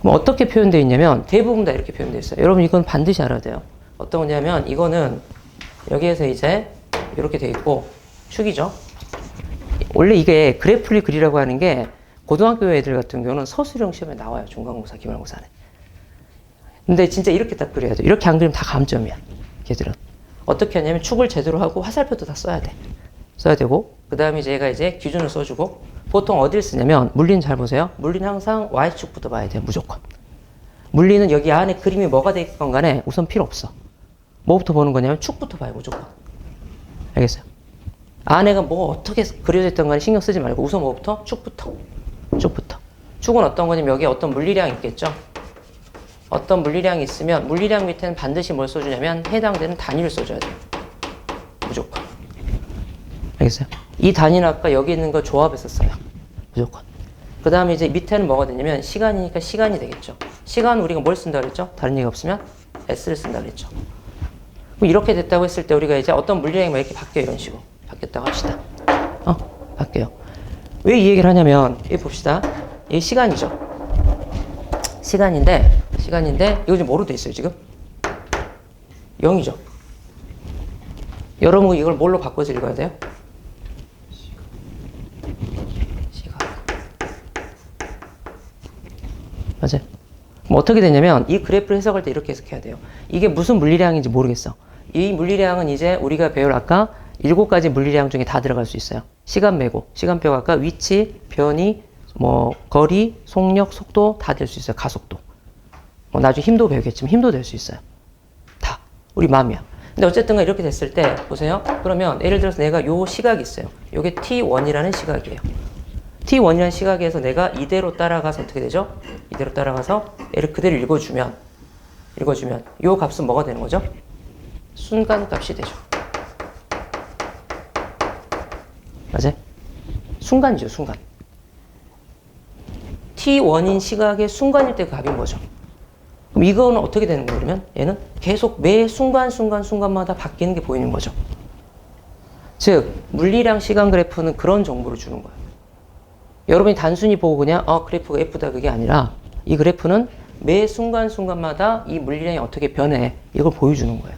그럼 어떻게 표현되어 있냐면 대부분 다 이렇게 표현되어 있어요. 여러분, 이건 반드시 알아야 돼요. 어떤 거냐면 이거는 여기에서 이제 이렇게 되어 있고 축이죠. 원래 이게 그래프를 그리라고 하는 게 고등학교 애들 같은 경우는 서술형 시험에 나와요. 중간고사, 기말고사는. 근데 진짜 이렇게 딱 그려야 돼. 이렇게 안 그리면 다 감점이야. 걔들은. 어떻게 하냐면 축을 제대로 하고 화살표도 다 써야 돼. 써야 되고, 그 다음에 얘가 이제 기준을 써주고, 보통 어딜 쓰냐면 물리는 잘 보세요. 물리는 항상 Y축부터 봐야 돼요. 무조건. 물리는 여기 안에 그림이 뭐가 돼 있건 간에 우선 필요 없어. 뭐부터 보는 거냐면 축부터 봐요. 무조건. 알겠어요? 안에가 뭐 어떻게 그려져 있던 간에 신경 쓰지 말고 우선 뭐부터? 축부터. 축부터. 축은 어떤 거냐면 여기에 어떤 물리량이 있겠죠? 어떤 물리량이 있으면 물리량 밑에는 반드시 뭘 써주냐면 해당되는 단위를 써줘야 돼요. 무조건. 알겠어요? 이 단위는 아까 여기 있는 거 조합해서 써요. 무조건. 그 다음에 이제 밑에는 뭐가 되냐면 시간이니까 시간이 되겠죠. 시간 우리가 뭘 쓴다 그랬죠? 다른 얘기 없으면 S를 쓴다 그랬죠. 그럼 이렇게 됐다고 했을 때 우리가 이제 어떤 물리량이 막 이렇게 바뀌어요. 이런 식으로. 바뀌었다고 합시다. 바뀌어요. 왜 이 얘기를 하냐면, 여기 봅시다. 이게 시간이죠. 시간인데, 이거 지금 뭐로 돼 있어요, 지금? 0이죠. 여러분 이걸 뭘로 바꿔서 읽어야 돼요? 시간. 맞아요. 뭐 어떻게 되냐면 이 그래프를 해석할 때 이렇게 해석해야 돼요. 이게 무슨 물리량인지 모르겠어. 이 물리량은 이제 우리가 배울 아까 7가지 물리량 중에 다 들어갈 수 있어요. 시간 매고, 시간표가 아까 위치, 변이, 뭐 거리, 속력, 속도 다 될 수 있어요. 가속도. 뭐 나중에 힘도 배우겠지만 힘도 될 수 있어요. 다 우리 마음이야. 근데 어쨌든 이렇게 됐을 때 보세요. 그러면 예를 들어서 내가 요 시각이 있어요. 요게 T1이라는 시각이에요. T1이라는 시각에서 내가 이대로 따라가서 어떻게 되죠? 이대로 따라가서 얘를 그대로 읽어주면 요 값은 뭐가 되는 거죠? 순간 값이 되죠. 맞아요? 순간이죠, 순간. T1인 시각의 순간일 때 값인 거죠. 그럼 이거는 어떻게 되는 거예요, 그러면? 얘는 계속 매 순간마다 바뀌는 게 보이는 거죠. 즉, 물리량 시간 그래프는 그런 정보를 주는 거예요. 여러분이 단순히 보고 그냥, 그래프가 예쁘다, 그게 아니라, 이 그래프는 매 순간마다 이 물리량이 어떻게 변해, 이걸 보여주는 거예요.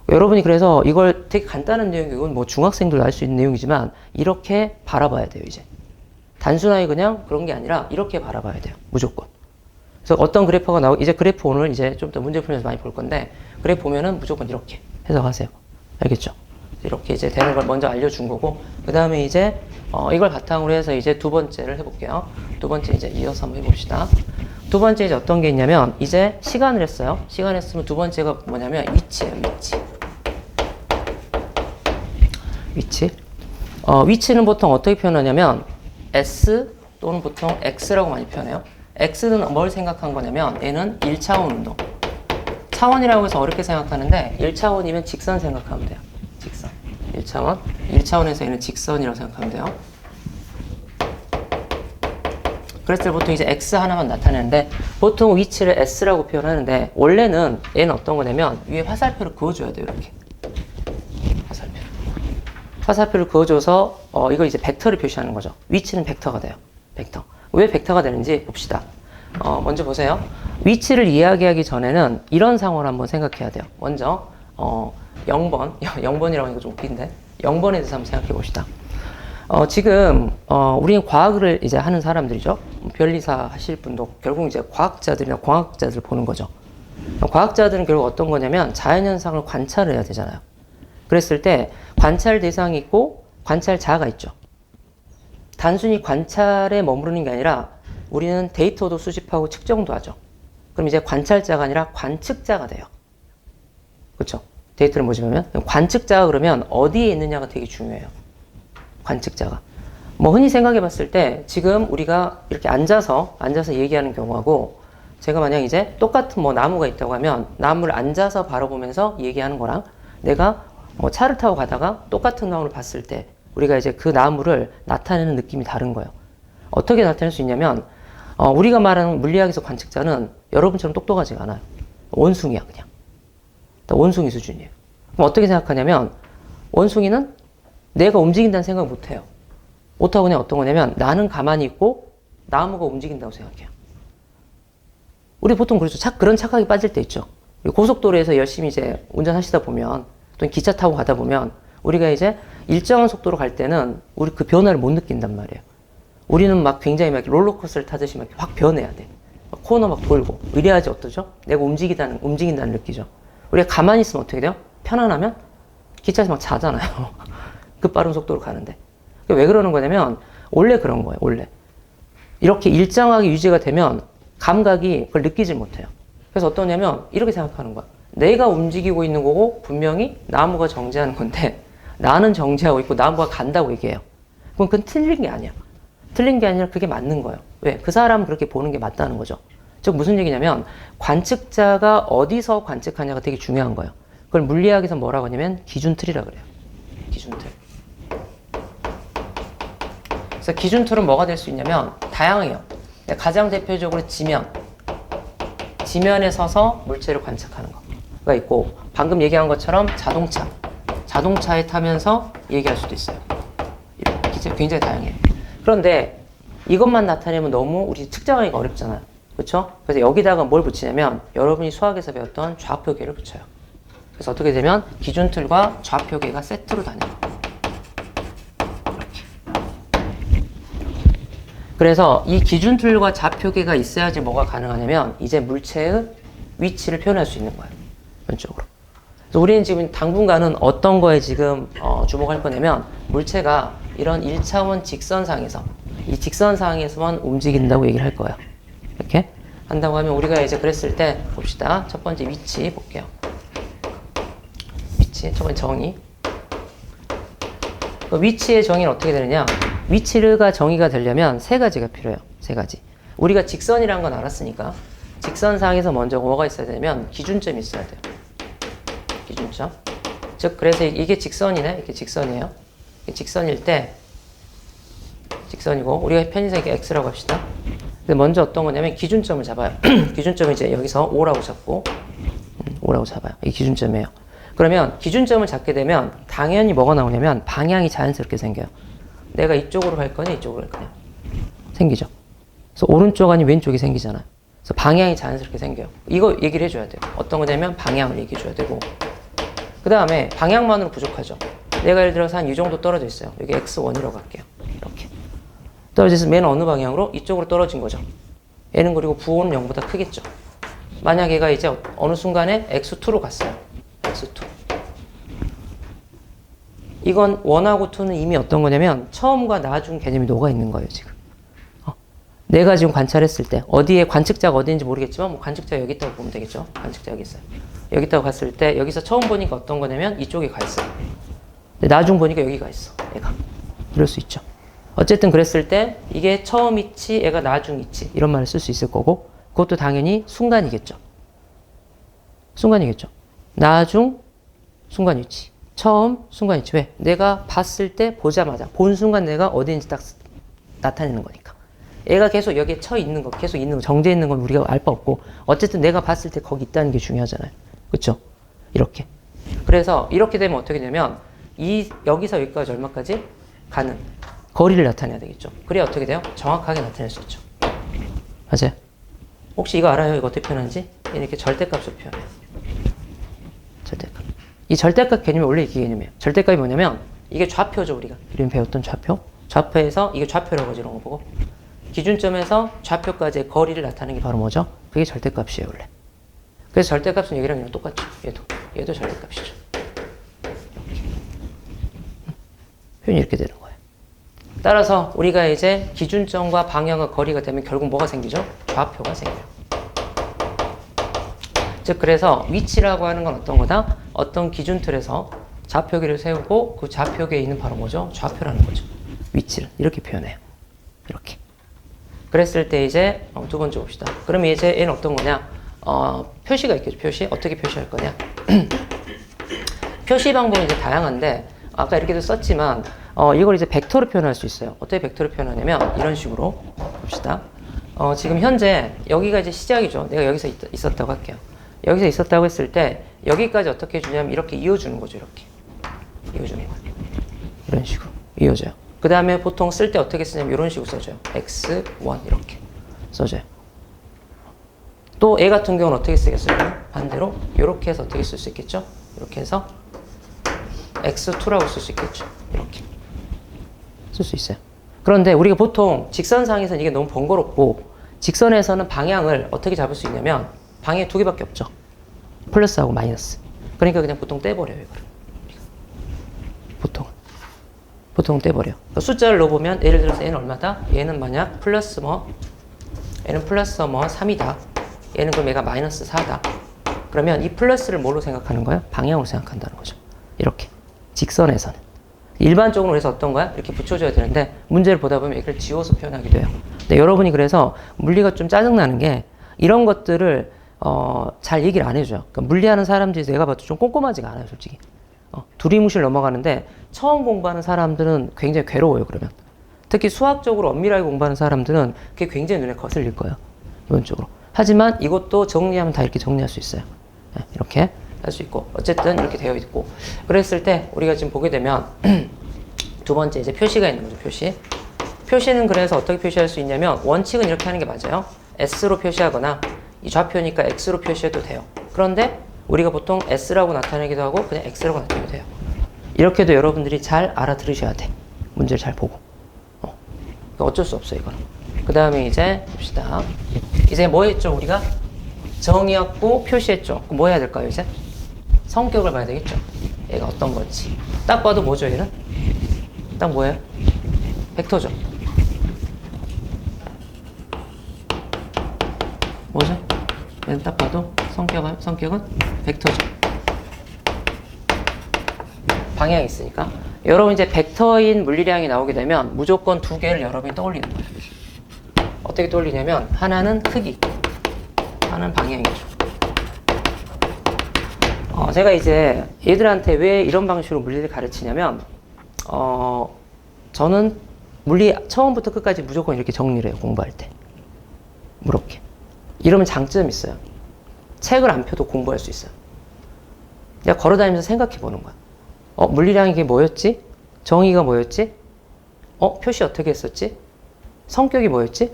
여러분이 그래서 이걸 되게 간단한 내용이고, 뭐 중학생들도 알 수 있는 내용이지만, 이렇게 바라봐야 돼요, 이제. 단순하게 그냥 그런 게 아니라, 이렇게 바라봐야 돼요, 무조건. 그래서 어떤 그래프가 이제 그래프 오늘 이제 좀 더 문제 풀면서 많이 볼 건데, 그래프 보면은 무조건 이렇게 해석하세요. 알겠죠? 이렇게 이제 되는 걸 먼저 알려준 거고, 그 다음에 이제, 이걸 바탕으로 해서 이제 두 번째를 해볼게요. 두 번째 이제 이어서 한번 해봅시다. 두 번째 이제 어떤 게 있냐면, 이제 시간을 했어요. 시간 했으면 두 번째가 뭐냐면, 위치예요, 위치. 위치는 보통 어떻게 표현하냐면, S 또는 보통 X라고 많이 표현해요. X는 뭘 생각한 거냐면 얘는 1차원 운동. 차원이라고 해서 어렵게 생각하는데 1차원이면 직선 생각하면 돼요. 직선. 1차원. 1차원에서 얘는 직선이라고 생각하면 돼요. 그랬을 때 보통 이제 X 하나만 나타내는데 보통 위치를 S라고 표현하는데 원래는 얘는 어떤 거냐면 위에 화살표를 그어줘야 돼요. 이렇게. 화살표를 그어줘서 이걸 이제 벡터를 표시하는 거죠. 위치는 벡터가 돼요. 벡터. 왜 벡터가 되는지 봅시다. 먼저 보세요. 위치를 이야기하기 전에는 이런 상황을 한번 생각해야 돼요. 먼저 0번, 0번이라고 하니까 좀 웃긴데 0번에 대해서 한번 생각해 봅시다. 지금 우리는 과학을 이제 하는 사람들이죠. 변리사 하실 분도 결국 이제 과학자들이나 공학자들 보는 거죠. 과학자들은 결국 어떤 거냐면 자연현상을 관찰을 해야 되잖아요. 그랬을 때 관찰 대상이 있고 관찰자가 있죠. 단순히 관찰에 머무르는 게 아니라 우리는 데이터도 수집하고 측정도 하죠. 그럼 이제 관찰자가 아니라 관측자가 돼요. 그렇죠? 데이터를 모집하면 관측자가 그러면 어디에 있느냐가 되게 중요해요. 관측자가. 뭐 흔히 생각해 봤을 때 지금 우리가 이렇게 앉아서 얘기하는 경우하고 제가 만약 이제 똑같은 뭐 나무가 있다고 하면 나무를 앉아서 바라보면서 얘기하는 거랑 내가 뭐 차를 타고 가다가 똑같은 나무를 봤을 때 우리가 이제 그 나무를 나타내는 느낌이 다른 거예요. 어떻게 나타낼 수 있냐면 우리가 말하는 물리학에서 관측자는 여러분처럼 똑똑하지가 않아요. 원숭이야 그냥. 원숭이 수준이에요. 그럼 어떻게 생각하냐면 원숭이는 내가 움직인다는 생각을 못해요. 못하고 그냥 어떤 거냐면 나는 가만히 있고 나무가 움직인다고 생각해요. 우리 보통 그렇죠. 그런 착각이 빠질 때 있죠. 고속도로에서 열심히 이제 운전하시다 보면 또 기차 타고 가다 보면 우리가 이제 일정한 속도로 갈 때는 우리 그 변화를 못 느낀단 말이에요. 우리는 막 굉장히 막 롤러코스터를 타듯이 막 확 변해야 돼. 막 코너 막 돌고. 이래야지 어떠죠? 내가 움직인다는 느끼죠. 우리가 가만히 있으면 어떻게 돼요? 편안하면 기차에서 막 자잖아요. 그 빠른 속도로 가는데. 왜 그러는 거냐면 원래 그런 거예요. 원래. 이렇게 일정하게 유지가 되면 감각이 그걸 느끼질 못해요. 그래서 어떠냐면 이렇게 생각하는 거야. 내가 움직이고 있는 거고 분명히 나무가 정지하는 건데 나는 정지하고 있고 나무가 간다고 얘기해요. 그럼 그건 틀린 게 아니야. 틀린 게 아니라 그게 맞는 거예요. 왜? 그 사람은 그렇게 보는 게 맞다는 거죠. 즉 무슨 얘기냐면 관측자가 어디서 관측하냐가 되게 중요한 거예요. 그걸 물리학에서 뭐라고 하냐면 기준틀이라고 그래요. 기준틀. 그래서 기준 툴은 뭐가 될 수 있냐면 다양해요. 가장 대표적으로 지면에 서서 물체를 관측하는 거가 있고, 방금 얘기한 것처럼 자동차에 타면서 얘기할 수도 있어요. 이렇게 굉장히 다양해요. 그런데 이것만 나타내면 너무 우리 측정하기가 어렵잖아요. 그렇죠? 그래서 여기다가 뭘 붙이냐면 여러분이 수학에서 배웠던 좌표계를 붙여요. 그래서 어떻게 되면 기준 툴과 좌표계가 세트로 다녀요. 그래서 이 기준 툴과 좌표계가 있어야지 뭐가 가능하냐면 이제 물체의 위치를 표현할 수 있는 거예요. 왼쪽으로. 그래서 우리는 지금 당분간은 어떤 거에 지금 주목할 거냐면 물체가 이런 1차원 직선상에서 이 직선상에서만 움직인다고 얘기를 할 거예요. 이렇게 한다고 하면 우리가 이제 그랬을 때 봅시다. 첫 번째 위치 볼게요. 위치, 첫 번째 정의. 그 위치의 정의는 어떻게 되느냐? 위치가 정의가 되려면 세 가지가 필요해요. 세 가지. 우리가 직선이란 건 알았으니까 직선상에서 먼저 뭐가 있어야 되냐면 기준점이 있어야 돼요. 기준점. 즉 그래서 이게 직선이네. 이게 직선이에요. 이게 직선일 때 직선이고 우리가 편의상 이게 x라고 합시다. 근데 먼저 어떤 거냐면 기준점을 잡아요. 기준점을 이제 여기서 5라고 잡고 5라고 잡아요. 이게 기준점이에요. 그러면 기준점을 잡게 되면 당연히 뭐가 나오냐면 방향이 자연스럽게 생겨요. 내가 이쪽으로 갈 거냐 이쪽으로 갈 거냐 생기죠. 그래서 오른쪽 아니 왼쪽이 생기잖아요. 그래서 방향이 자연스럽게 생겨요. 이거 얘기를 해줘야 돼요. 어떤 거냐면 방향을 얘기해 줘야 되고, 그 다음에 방향만으로 부족하죠. 내가 예를 들어서 한 이 정도 떨어져 있어요. 여기 x1이라고 할게요. 이렇게 떨어져서 얘는 어느 방향으로? 이쪽으로 떨어진 거죠. 얘는 그리고 부호는 0보다 크겠죠. 만약 얘가 이제 어느 순간에 x2로 갔어요. x2. 이건 1하고 2는 이미 어떤 거냐면 처음과 나중 개념이 녹아 있는 거예요, 지금. 내가 지금 관찰했을 때 어디에 관측자가 어디인지 모르겠지만 뭐 관측자가 여기 있다고 보면 되겠죠. 관측자 여기 있어요. 여기 있다고 갔을 때 여기서 처음 보니까 어떤 거냐면 이쪽에 가 있어요. 근데 나중 보니까 여기 가 있어, 얘가. 이럴 수 있죠. 어쨌든 그랬을 때 이게 처음 위치, 얘가 나중 위치 이런 말을 쓸 수 있을 거고, 그것도 당연히 순간이겠죠. 순간이겠죠. 나중 순간 위치, 처음 순간 위치. 왜? 내가 봤을 때 보자마자 본 순간 내가 어디인지 딱 나타내는 거니까. 얘가 계속 여기에 처 있는 거, 계속 있는 거, 정제 있는 건 우리가 알 바 없고, 어쨌든 내가 봤을 때 거기 있다는 게 중요하잖아요. 그렇죠? 이렇게. 그래서 이렇게 되면 어떻게 되면 여기서 여기까지 얼마까지 가는 거리를 나타내야 되겠죠. 그래야 어떻게 돼요? 정확하게 나타낼 수 있죠. 맞아요. 혹시 이거 알아요? 이거 어떻게 표현하는지? 이렇게 절대값으로 표현해요. 절대값. 이 절대값 개념이 원래 이 개념이에요. 절대값이 뭐냐면 이게 좌표죠. 우리가 이름 배웠던 좌표. 좌표에서 이게 좌표라고 하죠. 이런 거 보고. 기준점에서 좌표까지의 거리를 나타내는 게 바로 뭐죠? 그게 절대값이에요, 원래. 그래서 절대값은 여기랑 이랑 똑같죠. 얘도 절대값이죠. 표현이 이렇게 되는 거예요. 따라서 우리가 이제 기준점과 방향과 거리가 되면 결국 뭐가 생기죠? 좌표가 생겨요. 즉 그래서 위치라고 하는 건 어떤 거다? 어떤 기준 틀에서 좌표계를 세우고 그 좌표계에 있는 바로 뭐죠? 좌표라는 거죠. 위치를 이렇게 표현해요. 이렇게. 그랬을 때 이제 두 번째 봅시다. 그러면 이제 얘는 어떤 거냐? 표시가 있겠죠. 표시. 어떻게 표시할 거냐? 표시 방법이 이제 다양한데 아까 이렇게도 썼지만 이걸 이제 벡터로 표현할 수 있어요. 어떻게 벡터로 표현하냐면 이런 식으로 봅시다. 지금 현재 여기가 이제 시작이죠. 내가 여기서 있었다고 할게요. 여기서 있었다고 했을 때 여기까지 어떻게 해주냐면 이렇게 이어주는 거죠. 이렇게 이어주는 거예요. 이런 식으로 이어져요. 그 다음에 보통 쓸 때 어떻게 쓰냐면 이런 식으로 써줘요. x1 이렇게 써줘요. 또 A 같은 경우는 어떻게 쓰겠어요? 반대로 이렇게 해서 어떻게 쓸 수 있겠죠? 이렇게 해서 x2라고 쓸 수 있겠죠. 이렇게 쓸 수 있어요. 그런데 우리가 보통 직선상에서는 이게 너무 번거롭고 직선에서는 방향을 어떻게 잡을 수 있냐면 방향이 두 개밖에 없죠. 플러스하고 마이너스. 그러니까 그냥 보통 떼버려요. 이거를. 보통 떼버려. 그러니까 숫자를 넣어보면 예를 들어서 얘는 얼마다? 얘는 만약 플러스 얘는 플러스 3이다. 얘는 그럼 얘가 마이너스 4다. 그러면 이 플러스를 뭘로 생각하는 거야? 방향으로 생각한다는 거죠. 이렇게. 직선에서는. 일반적으로 그래서 어떤 거야? 이렇게 붙여줘야 되는데 문제를 보다 보면 이걸 지워서 표현하기도 해요. 근데 여러분이 그래서 물리가 좀 짜증나는 게 이런 것들을 잘 얘기를 안 해줘요. 그러니까 물리하는 사람들이 내가 봐도 좀 꼼꼼하지가 않아요, 솔직히. 두리뭉실 넘어가는데 처음 공부하는 사람들은 굉장히 괴로워요, 그러면. 특히 수학적으로 엄밀하게 공부하는 사람들은 그게 굉장히 눈에 거슬릴 거예요. 기본적으로. 하지만 이것도 정리하면 다 이렇게 정리할 수 있어요. 네, 이렇게 할 수 있고 어쨌든 이렇게 되어 있고 그랬을 때 우리가 지금 보게 되면 두 번째 이제 표시가 있는 거죠. 표시는 그래서 어떻게 표시할 수 있냐면 원칙은 이렇게 하는 게 맞아요. S로 표시하거나 이 좌표니까 X로 표시해도 돼요. 그런데 우리가 보통 S라고 나타내기도 하고 그냥 X라고 나타내기도 돼요. 이렇게도 여러분들이 잘 알아들으셔야 돼. 문제를 잘 보고. 어쩔 수 없어요, 이거는. 그 다음에 이제 봅시다. 이제 뭐 했죠, 우리가? 정의했고 표시했죠. 그럼 뭐 해야 될까요, 이제? 성격을 봐야 되겠죠. 얘가 어떤 건지. 딱 봐도 뭐죠, 얘는? 딱 뭐예요? 벡터죠. 뭐죠? 얘는 딱 봐도 성격은 벡터죠. 방향이 있으니까. 여러분 이제 벡터인 물리량이 나오게 되면 무조건 두 개를 여러분이 떠올리는 거예요. 어떻게 떠올리냐면 하나는 크기, 하나는 방향이죠. 제가 이제 얘들한테 왜 이런 방식으로 물리를 가르치냐면 저는 물리 처음부터 끝까지 무조건 이렇게 정리를 해요. 공부할 때. 이렇게. 이러면 장점이 있어요. 책을 안 펴도 공부할 수 있어요. 내가 걸어다니면서 생각해 보는 거야. 물리량이 이게 뭐였지? 정의가 뭐였지? 표시 어떻게 했었지? 성격이 뭐였지?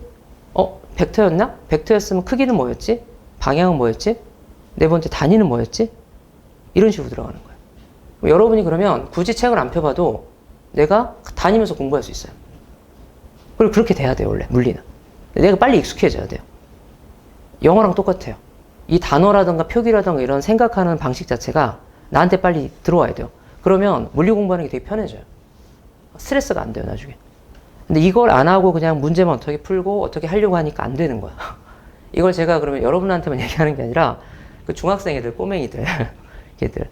벡터였나? 벡터였으면 크기는 뭐였지? 방향은 뭐였지? 네 번째 단위는 뭐였지? 이런 식으로 들어가는 거예요. 여러분이 그러면 굳이 책을 안 펴봐도 내가 다니면서 공부할 수 있어요. 그리고 그렇게 돼야 돼요, 원래 물리는. 내가 빨리 익숙해져야 돼요. 영어랑 똑같아요. 이 단어라든가 표기라든가 이런 생각하는 방식 자체가 나한테 빨리 들어와야 돼요. 그러면 물리 공부하는 게 되게 편해져요. 스트레스가 안 돼요, 나중에. 근데 이걸 안 하고 그냥 문제만 어떻게 풀고 어떻게 하려고 하니까 안 되는 거야. 이걸 제가 그러면 여러분한테만 얘기하는 게 아니라 그 중학생 애들, 꼬맹이들, 걔들.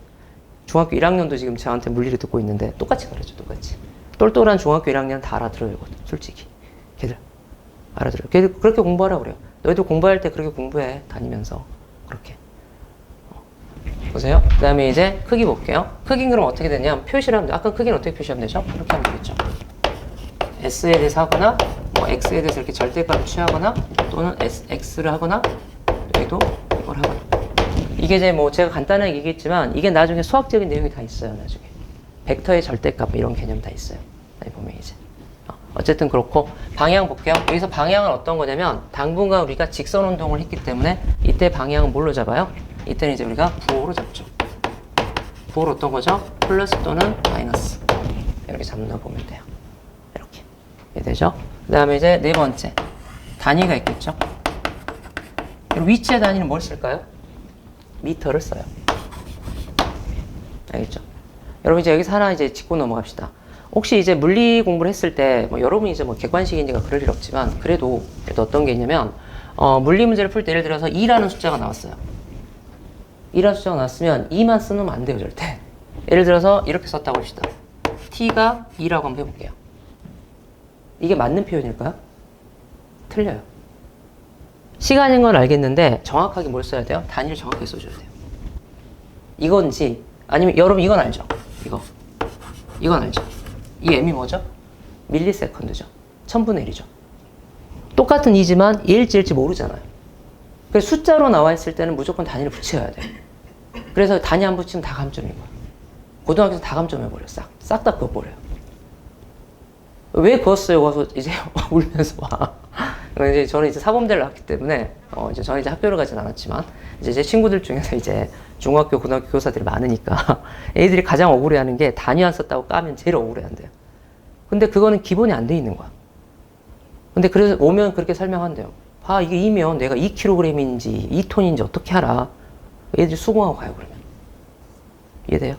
중학교 1학년도 지금 저한테 물리를 듣고 있는데 똑같이 가르쳐, 똑같이. 똘똘한 중학교 1학년 다 알아들어요, 이거 솔직히. 걔들. 알아들어요. 걔들 그렇게 공부하라고 그래요. 너희도 공부할 때 그렇게 공부해, 다니면서. 그렇게. 보세요. 그 다음에 이제 크기 볼게요. 크기는 그럼 어떻게 되냐면 표시를 하면 돼. 아까 크기는 어떻게 표시하면 되죠? 이렇게 하면 되겠죠. S에 대해서 하거나 뭐 X에 대해서 이렇게 절대값을 취하거나 또는 X를 하거나 여기도 이걸 하거나 이게 이제 뭐 제가 간단하게 얘기했지만 이게 나중에 수학적인 내용이 다 있어요. 나중에 벡터의 절대값 이런 개념 다 있어요. 여기 보면 이제 어쨌든 그렇고 방향 볼게요. 여기서 방향은 어떤 거냐면 당분간 우리가 직선 운동을 했기 때문에 이때 방향은 뭘로 잡아요? 이때는 이제 우리가 부호로 잡죠. 부호로 어떤 거죠? 플러스 또는 마이너스 이렇게 잡는다 보면 돼요. 이렇게 되죠. 그 다음에 이제 네 번째 단위가 있겠죠. 위치의 단위는 뭘 쓸까요? 미터를 써요. 알겠죠? 여러분 이제 여기서 하나 이제 짚고 넘어갑시다. 혹시 이제 물리 공부를 했을 때 뭐 여러분이 이제 뭐 객관식이니까 그럴 일 없지만 그래도 어떤 게 있냐면 물리 문제를 풀 때 예를 들어서 2라는 숫자가 나왔어요. 2라는 숫자가 나왔으면 2만 쓰면 안 돼요, 절대. 예를 들어서 이렇게 썼다고 합시다. t가 2라고 한번 해볼게요. 이게 맞는 표현일까요? 틀려요. 시간인 건 알겠는데 정확하게 뭘 써야 돼요? 단위를 정확하게 써줘야 돼요. 이건지 아니면 여러분 이건 알죠? 이건 알죠? 이 m이 뭐죠? 밀리세컨드죠. 1000분의 1이죠. 똑같은 2지만 얘일지 일지 모르잖아요. 그래서 숫자로 나와 있을 때는 무조건 단위를 붙여야 돼. 그래서 단위 안 붙이면 다 감점인 거야. 고등학교에서 다 감점해버려. 싹 다 그어버려요. 왜 그었어요? 와서 이제 울면서 와. 이제 저는 이제 사범대를 나왔기 때문에 이제 저는 이제 학교를 가진 않았지만 이제 제 친구들 중에서 이제 중학교, 고등학교 교사들이 많으니까 애들이 가장 억울해하는 게 단위 안 썼다고 까면 제일 억울해한대요. 근데 그거는 기본이 안 돼 있는 거야. 근데 그래서 오면 그렇게 설명한대요. 아, 이게 2면 내가 2kg인지 2톤인지 어떻게 알아? 애들이 수긍하고 가요, 그러면. 이해돼요?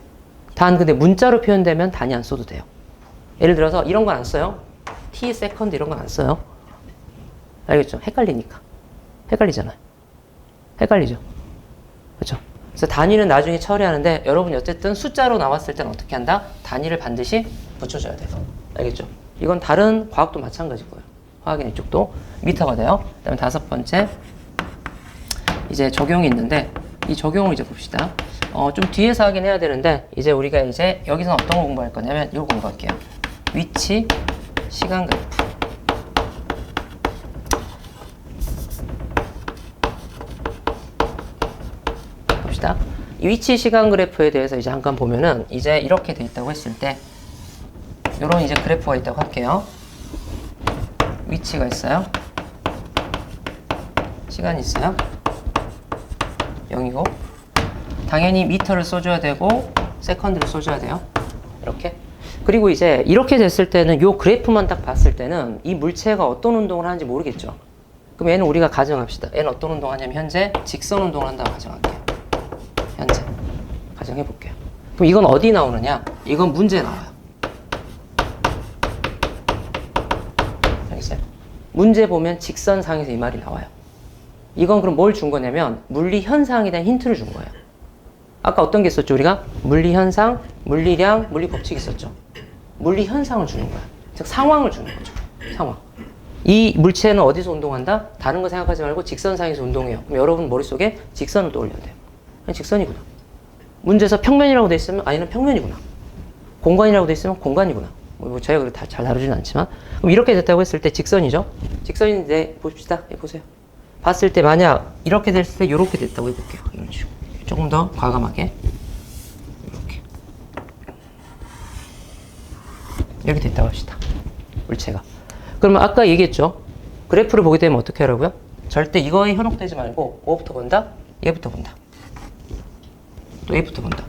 단 근데 문자로 표현되면 단위 안 써도 돼요. 예를 들어서 이런 건 안 써요. t 세컨드 이런 건 안 써요. 알겠죠? 헷갈리니까. 헷갈리잖아요. 헷갈리죠? 그렇죠? 그래서 단위는 나중에 처리하는데 여러분이 어쨌든 숫자로 나왔을 때는 어떻게 한다? 단위를 반드시 붙여줘야 돼요. 알겠죠? 이건 다른 과학도 마찬가지일 거예요. 화학인 이쪽도 미터가 돼요. 그 다음에 다섯 번째 이제 적용이 있는데 이 적용을 이제 봅시다. 좀 뒤에서 하긴 해야 되는데 이제 우리가 이제 여기서 어떤 거 공부할 거냐면 이거 공부할게요. 위치, 시간 그래프. 이 위치 시간 그래프에 대해서 이제 잠깐 보면은 이제 이렇게 돼 있다고 했을 때 요런 이제 그래프가 있다고 할게요. 위치가 있어요. 시간이 있어요. 0이고 당연히 미터를 써줘야 되고 세컨드를 써줘야 돼요. 이렇게. 그리고 이제 이렇게 됐을 때는 요 그래프만 딱 봤을 때는 이 물체가 어떤 운동을 하는지 모르겠죠. 그럼 얘는 우리가 가정합시다. 얘는 어떤 운동을 하냐면 현재 직선 운동을 한다고 가정할게요. 현재 가정해 볼게요. 그럼 이건 어디 나오느냐? 이건 문제에 나와요. 알겠어요? 문제 보면 직선상에서 이 말이 나와요. 이건 그럼 뭘 준 거냐면 물리 현상에 대한 힌트를 준 거예요. 아까 어떤 게 있었죠? 우리가 물리 현상, 물리량, 물리 법칙이 있었죠. 물리 현상을 주는 거야. 즉 상황을 주는 거죠. 상황. 이 물체는 어디서 운동한다? 다른 거 생각하지 말고 직선상에서 운동해요. 그럼 여러분 머릿속에 직선을 떠올려야 돼요. 아니, 직선이구나. 문제에서 평면이라고 돼 있으면 아니는 평면이구나. 공간이라고 돼 있으면 공간이구나. 뭐 저희가 다 잘 다루지는 않지만 그럼 이렇게 됐다고 했을 때 직선이죠. 직선인데 봅시다. 보세요. 봤을 때 만약 이렇게 됐을 때 이렇게 됐다고 해볼게요. 이런 식으로. 조금 더 과감하게 이렇게 됐다고 합시다. 물체가. 그러면 아까 얘기했죠. 그래프를 보게 되면 어떻게 하라고요? 절대 이거에 현혹되지 말고 뭐부터 본다? 얘부터 본다. 또 얘부터 본다.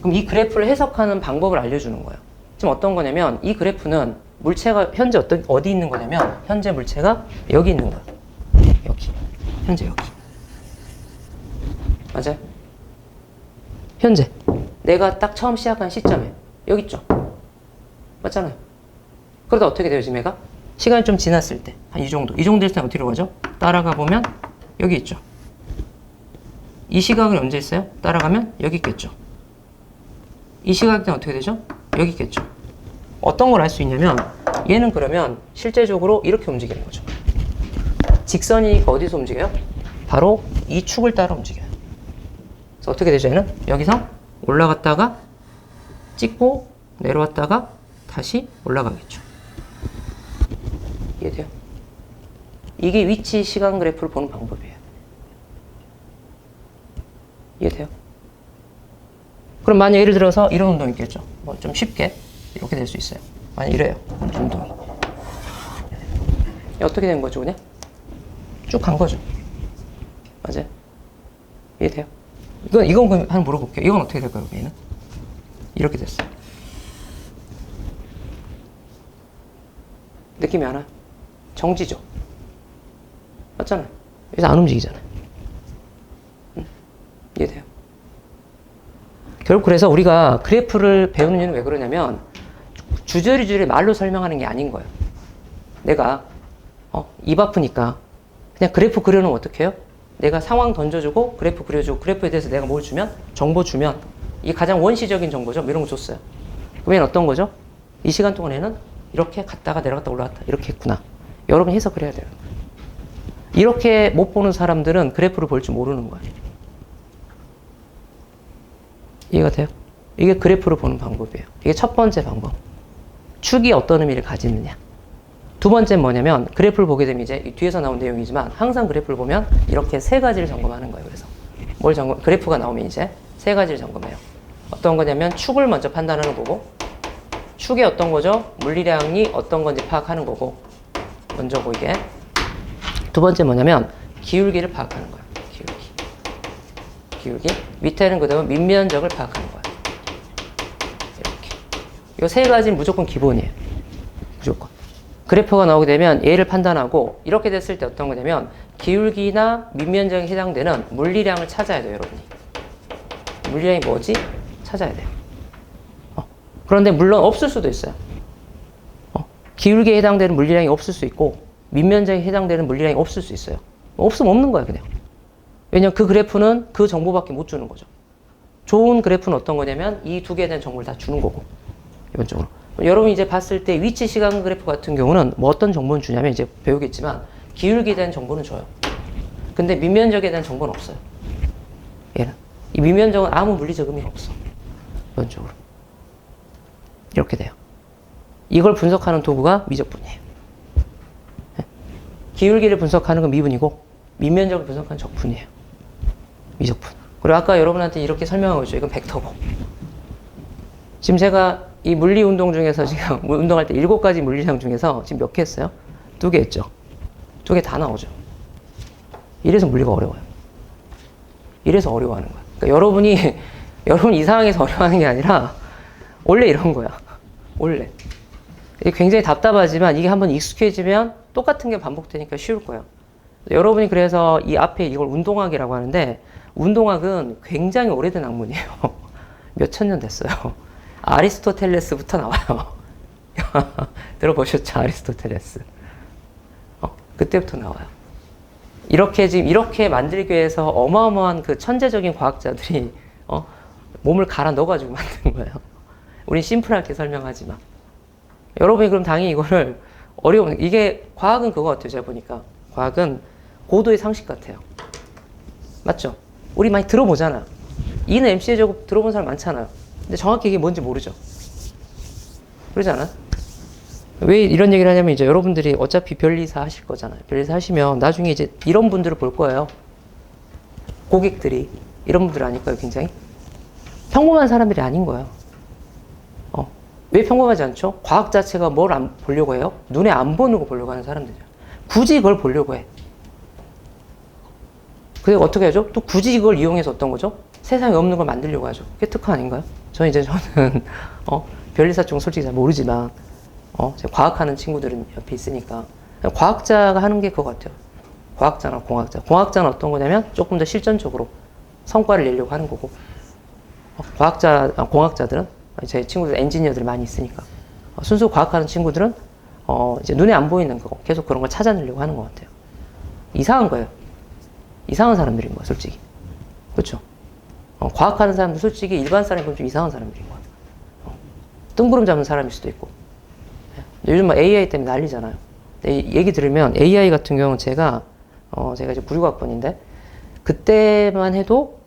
그럼 이 그래프를 해석하는 방법을 알려주는 거예요. 지금 어떤 거냐면 이 그래프는 물체가 현재 어디 있는 거냐면 현재 물체가 여기 있는 거야. 여기. 현재 여기. 맞아요? 현재 내가 딱 처음 시작한 시점에 여기 있죠? 맞잖아요. 그러다 어떻게 돼요 지금 얘가? 시간이 좀 지났을 때 한 이 정도 됐을 때 어디로 가죠? 따라가 보면 여기 있죠. 이 시각은 언제 있어요? 따라가면 여기 있겠죠. 이 시각 때는 어떻게 되죠? 여기 있겠죠. 어떤 걸 알 수 있냐면 얘는 그러면 실제적으로 이렇게 움직이는 거죠. 직선이니까 어디서 움직여요? 바로 이 축을 따라 움직여요. 그래서 어떻게 되죠? 얘는 여기서 올라갔다가 찍고 내려왔다가 다시 올라가겠죠. 이해돼요? 이게 위치 시간 그래프를 보는 방법이에요. 이해돼요? 그럼 만약 예를 들어서 이런 운동이 있겠죠. 뭐 좀 쉽게 이렇게 될 수 있어요. 만약 이래요. 운동이. 어떻게 된 거죠, 그냥? 쭉 간 거죠. 맞아요? 이해돼요? 이건 그럼 한번 물어볼게요. 이건 어떻게 될까요, 얘는? 이렇게 됐어요. 느낌이 안 와요? 정지죠? 맞잖아요. 여기서 안 움직이잖아요. 이해돼요? 결국 그래서 우리가 그래프를 배우는 이유는 왜 그러냐면 주저리주저리 말로 설명하는 게 아닌 거예요. 내가 입 아프니까 그냥 그래프 그려놓으면 어떻게 해요? 내가 상황 던져주고 그래프 그려주고 그래프에 대해서 내가 뭘 주면? 정보 주면 이게 가장 원시적인 정보죠. 이런 거 줬어요. 그러면 어떤 거죠? 이 시간 동안에는 이렇게 갔다가 내려갔다 올라갔다 이렇게 했구나. 여러분이 해석을 해야 돼요. 이렇게 못 보는 사람들은 그래프를 볼 줄 모르는 거예요. 이해가 돼요? 이게 그래프를 보는 방법이에요. 이게 첫 번째 방법. 축이 어떤 의미를 가지느냐. 두 번째는 뭐냐면 그래프를 보게 되면 이제 뒤에서 나온 내용이지만 항상 그래프를 보면 이렇게 세 가지를 점검하는 거예요. 그래서 그래프가 나오면 이제 세 가지를 점검해요. 어떤 거냐면 축을 먼저 판단하는 거고 축이 어떤 거죠? 물리량이 어떤 건지 파악하는 거고 먼저 보이게. 두 번째 뭐냐면 기울기를 파악하는 거예요. 기울기. 밑에는 그다음에 밑면적을 파악하는 거예요. 이렇게. 이 세 가지는 무조건 기본이에요. 무조건. 그래프가 나오게 되면 얘를 판단하고 이렇게 됐을 때 어떤 거냐면 기울기나 밑면적에 해당되는 물리량을 찾아야 돼요, 여러분이. 물리량이 뭐지? 찾아야 돼요. 그런데 물론 없을 수도 있어요. 기울기에 해당되는 물리량이 없을 수 있고 밑면적에 해당되는 물리량이 없을 수 있어요. 없으면 없는 거야, 그냥. 왜냐면 그 그래프는 그 정보밖에 못 주는 거죠. 좋은 그래프는 어떤 거냐면 이 두 개에 대한 정보를 다 주는 거고, 기본적으로. 여러분이 이제 봤을 때 위치 시간 그래프 같은 경우는 뭐 어떤 정보는 주냐면 이제 배우겠지만 기울기에 대한 정보는 줘요. 근데 밑면적에 대한 정보는 없어요. 얘는. 이 밑면적은 아무 물리적 의미가 없어. 기본적으로. 이렇게 돼요. 이걸 분석하는 도구가 미적분이에요. 기울기를 분석하는 건 미분이고 밑면적을 분석하는 적분이에요. 미적분. 그리고 아까 여러분한테 이렇게 설명하고 있죠. 이건 벡터고. 지금 제가 이 물리 운동 중에서 지금 운동할 때 7가지 물리량 중에서 지금 몇 개 했어요? 2개 했죠. 2개 다 나오죠. 이래서 물리가 어려워요. 이래서 어려워하는 거야. 그러니까 여러분이 이 상황에서 어려워하는 게 아니라 원래 이런 거야. 원래. 이게 굉장히 답답하지만 이게 한번 익숙해지면 똑같은 게 반복되니까 쉬울 거예요. 여러분이 그래서 이 앞에 이걸 운동학이라고 하는데 운동학은 굉장히 오래된 학문이에요. 몇 천 년 됐어요. 아리스토텔레스부터 나와요. 들어보셨죠? 아리스토텔레스. 그때부터 나와요. 지금 이렇게 만들기 위해서 어마어마한 그 천재적인 과학자들이 몸을 갈아 넣어가지고 만든 거예요. 우린 심플하게 설명하지만. 여러분이 그럼 당연히 이거를 이게 과학은 그거 같아요. 제가 보니까. 과학은 고도의 상식 같아요. 맞죠? 우리 많이 들어보잖아. 이는 MC의 제곱 들어본 사람 많잖아요. 근데 정확히 이게 뭔지 모르죠. 그러지 않아? 왜 이런 얘기를 하냐면 이제 여러분들이 어차피 변리사 하실 거잖아요. 변리사 하시면 나중에 이제 이런 분들을 볼 거예요. 고객들이. 이런 분들 아닐까요, 굉장히? 평범한 사람들이 아닌 거예요. 왜 평범하지 않죠? 과학 자체가 뭘 안 보려고 해요? 눈에 안 보는 거 보려고 하는 사람들이죠. 굳이 그걸 보려고 해. 그게 어떻게 하죠? 또 굳이 이걸 이용해서 어떤 거죠? 세상에 없는 걸 만들려고 하죠. 그게 특허 아닌가요? 저는 변리사 쪽 솔직히 잘 모르지만, 제가 과학하는 친구들은 옆에 있으니까. 과학자가 하는 게 그거 같아요. 과학자나 공학자. 공학자는 어떤 거냐면 조금 더 실전적으로 성과를 내려고 하는 거고, 공학자들은 제 친구들 엔지니어들이 많이 있으니까. 순수 과학하는 친구들은, 이제 눈에 안 보이는 거, 계속 그런 걸 찾아내려고 하는 것 같아요. 이상한 거예요. 이상한 사람들인 거야, 솔직히. 그렇죠? 과학하는 사람들 솔직히 일반 사람이 보면 좀 이상한 사람들인 거야. 뜬구름 잡는 사람일 수도 있고. 요즘 AI 때문에 난리잖아요. 얘기 들으면 AI 같은 경우는 제가 이제 96학번인데 그때만 해도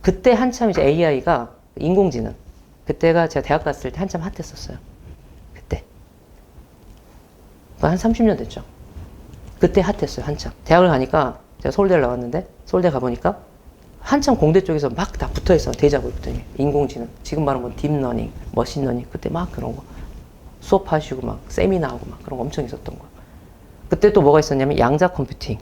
그때 한참 이제 AI가 인공지능 그때가 제가 대학 갔을 때 한참 핫했었어요. 그때. 한 30년 됐죠. 그때 핫했어요, 한참. 대학을 가니까 제가 서울대를 나왔는데 서울대 가보니까 한참 공대 쪽에서 막 다 붙어있어. 대자보에 붙어있는 인공지능. 지금 말하면 딥러닝, 머신러닝 그때 막 그런 거 수업하시고 막 세미나하고 막 그런 거 엄청 있었던 거예요. 그때 또 뭐가 있었냐면 양자 컴퓨팅.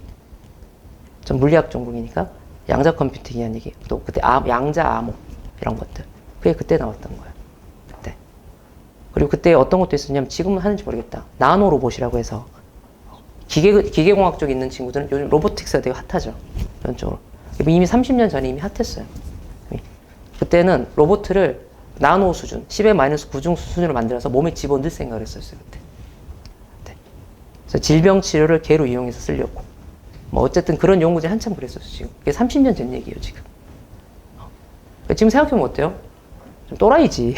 전 물리학 전공이니까 양자 컴퓨팅이라는 얘기. 또 그때 양자 암호 이런 것들. 그게 그때 나왔던 거예요. 그때. 그리고 그때 어떤 것도 있었냐면 지금은 하는지 모르겠다. 나노 로봇이라고 해서 기계공학 쪽에 있는 친구들은 요즘 로보틱스가 되게 핫하죠. 이런 쪽으로. 이미 30년 전에 이미 핫했어요. 그때는 로봇을 나노 수준, 10의 마이너스 9중 수준으로 만들어서 몸에 집어넣을 생각을 했었어요. 그때. 그래서 질병 치료를 개로 이용해서 쓰려고. 뭐 어쨌든 그런 연구들이 한참 그랬었어요. 지금. 그게 30년 전 얘기예요, 지금. 지금 생각해보면 어때요? 좀 또라이지.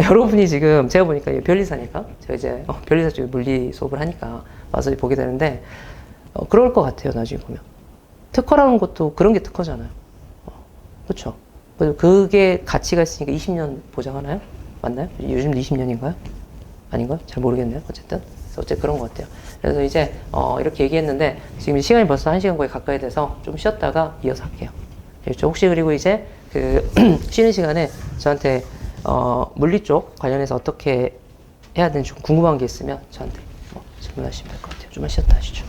여러분이 지금 제가 보니까 변리사니까 제가 이제 변리사 쪽에 물리 수업을 하니까 와서 보게 되는데 그럴 것 같아요. 나중에 보면 특허라는 것도 그런 게 특허잖아요. 그렇죠? 그게 가치가 있으니까 20년 보장하나요? 맞나요? 요즘도 20년인가요? 아닌가요? 잘 모르겠네요. 어쨌든 그런 것 같아요. 그래서 이제 이렇게 얘기했는데 지금 시간이 벌써 1시간 거의 가까이 돼서 좀 쉬었다가 이어서 할게요. 그렇죠? 혹시 그리고 이제 그 쉬는 시간에 저한테 물리 쪽 관련해서 어떻게 해야 되는지 좀 궁금한 게 있으면 저한테 질문하시면 될 것 같아요. 좀만 쉬었다 하시죠.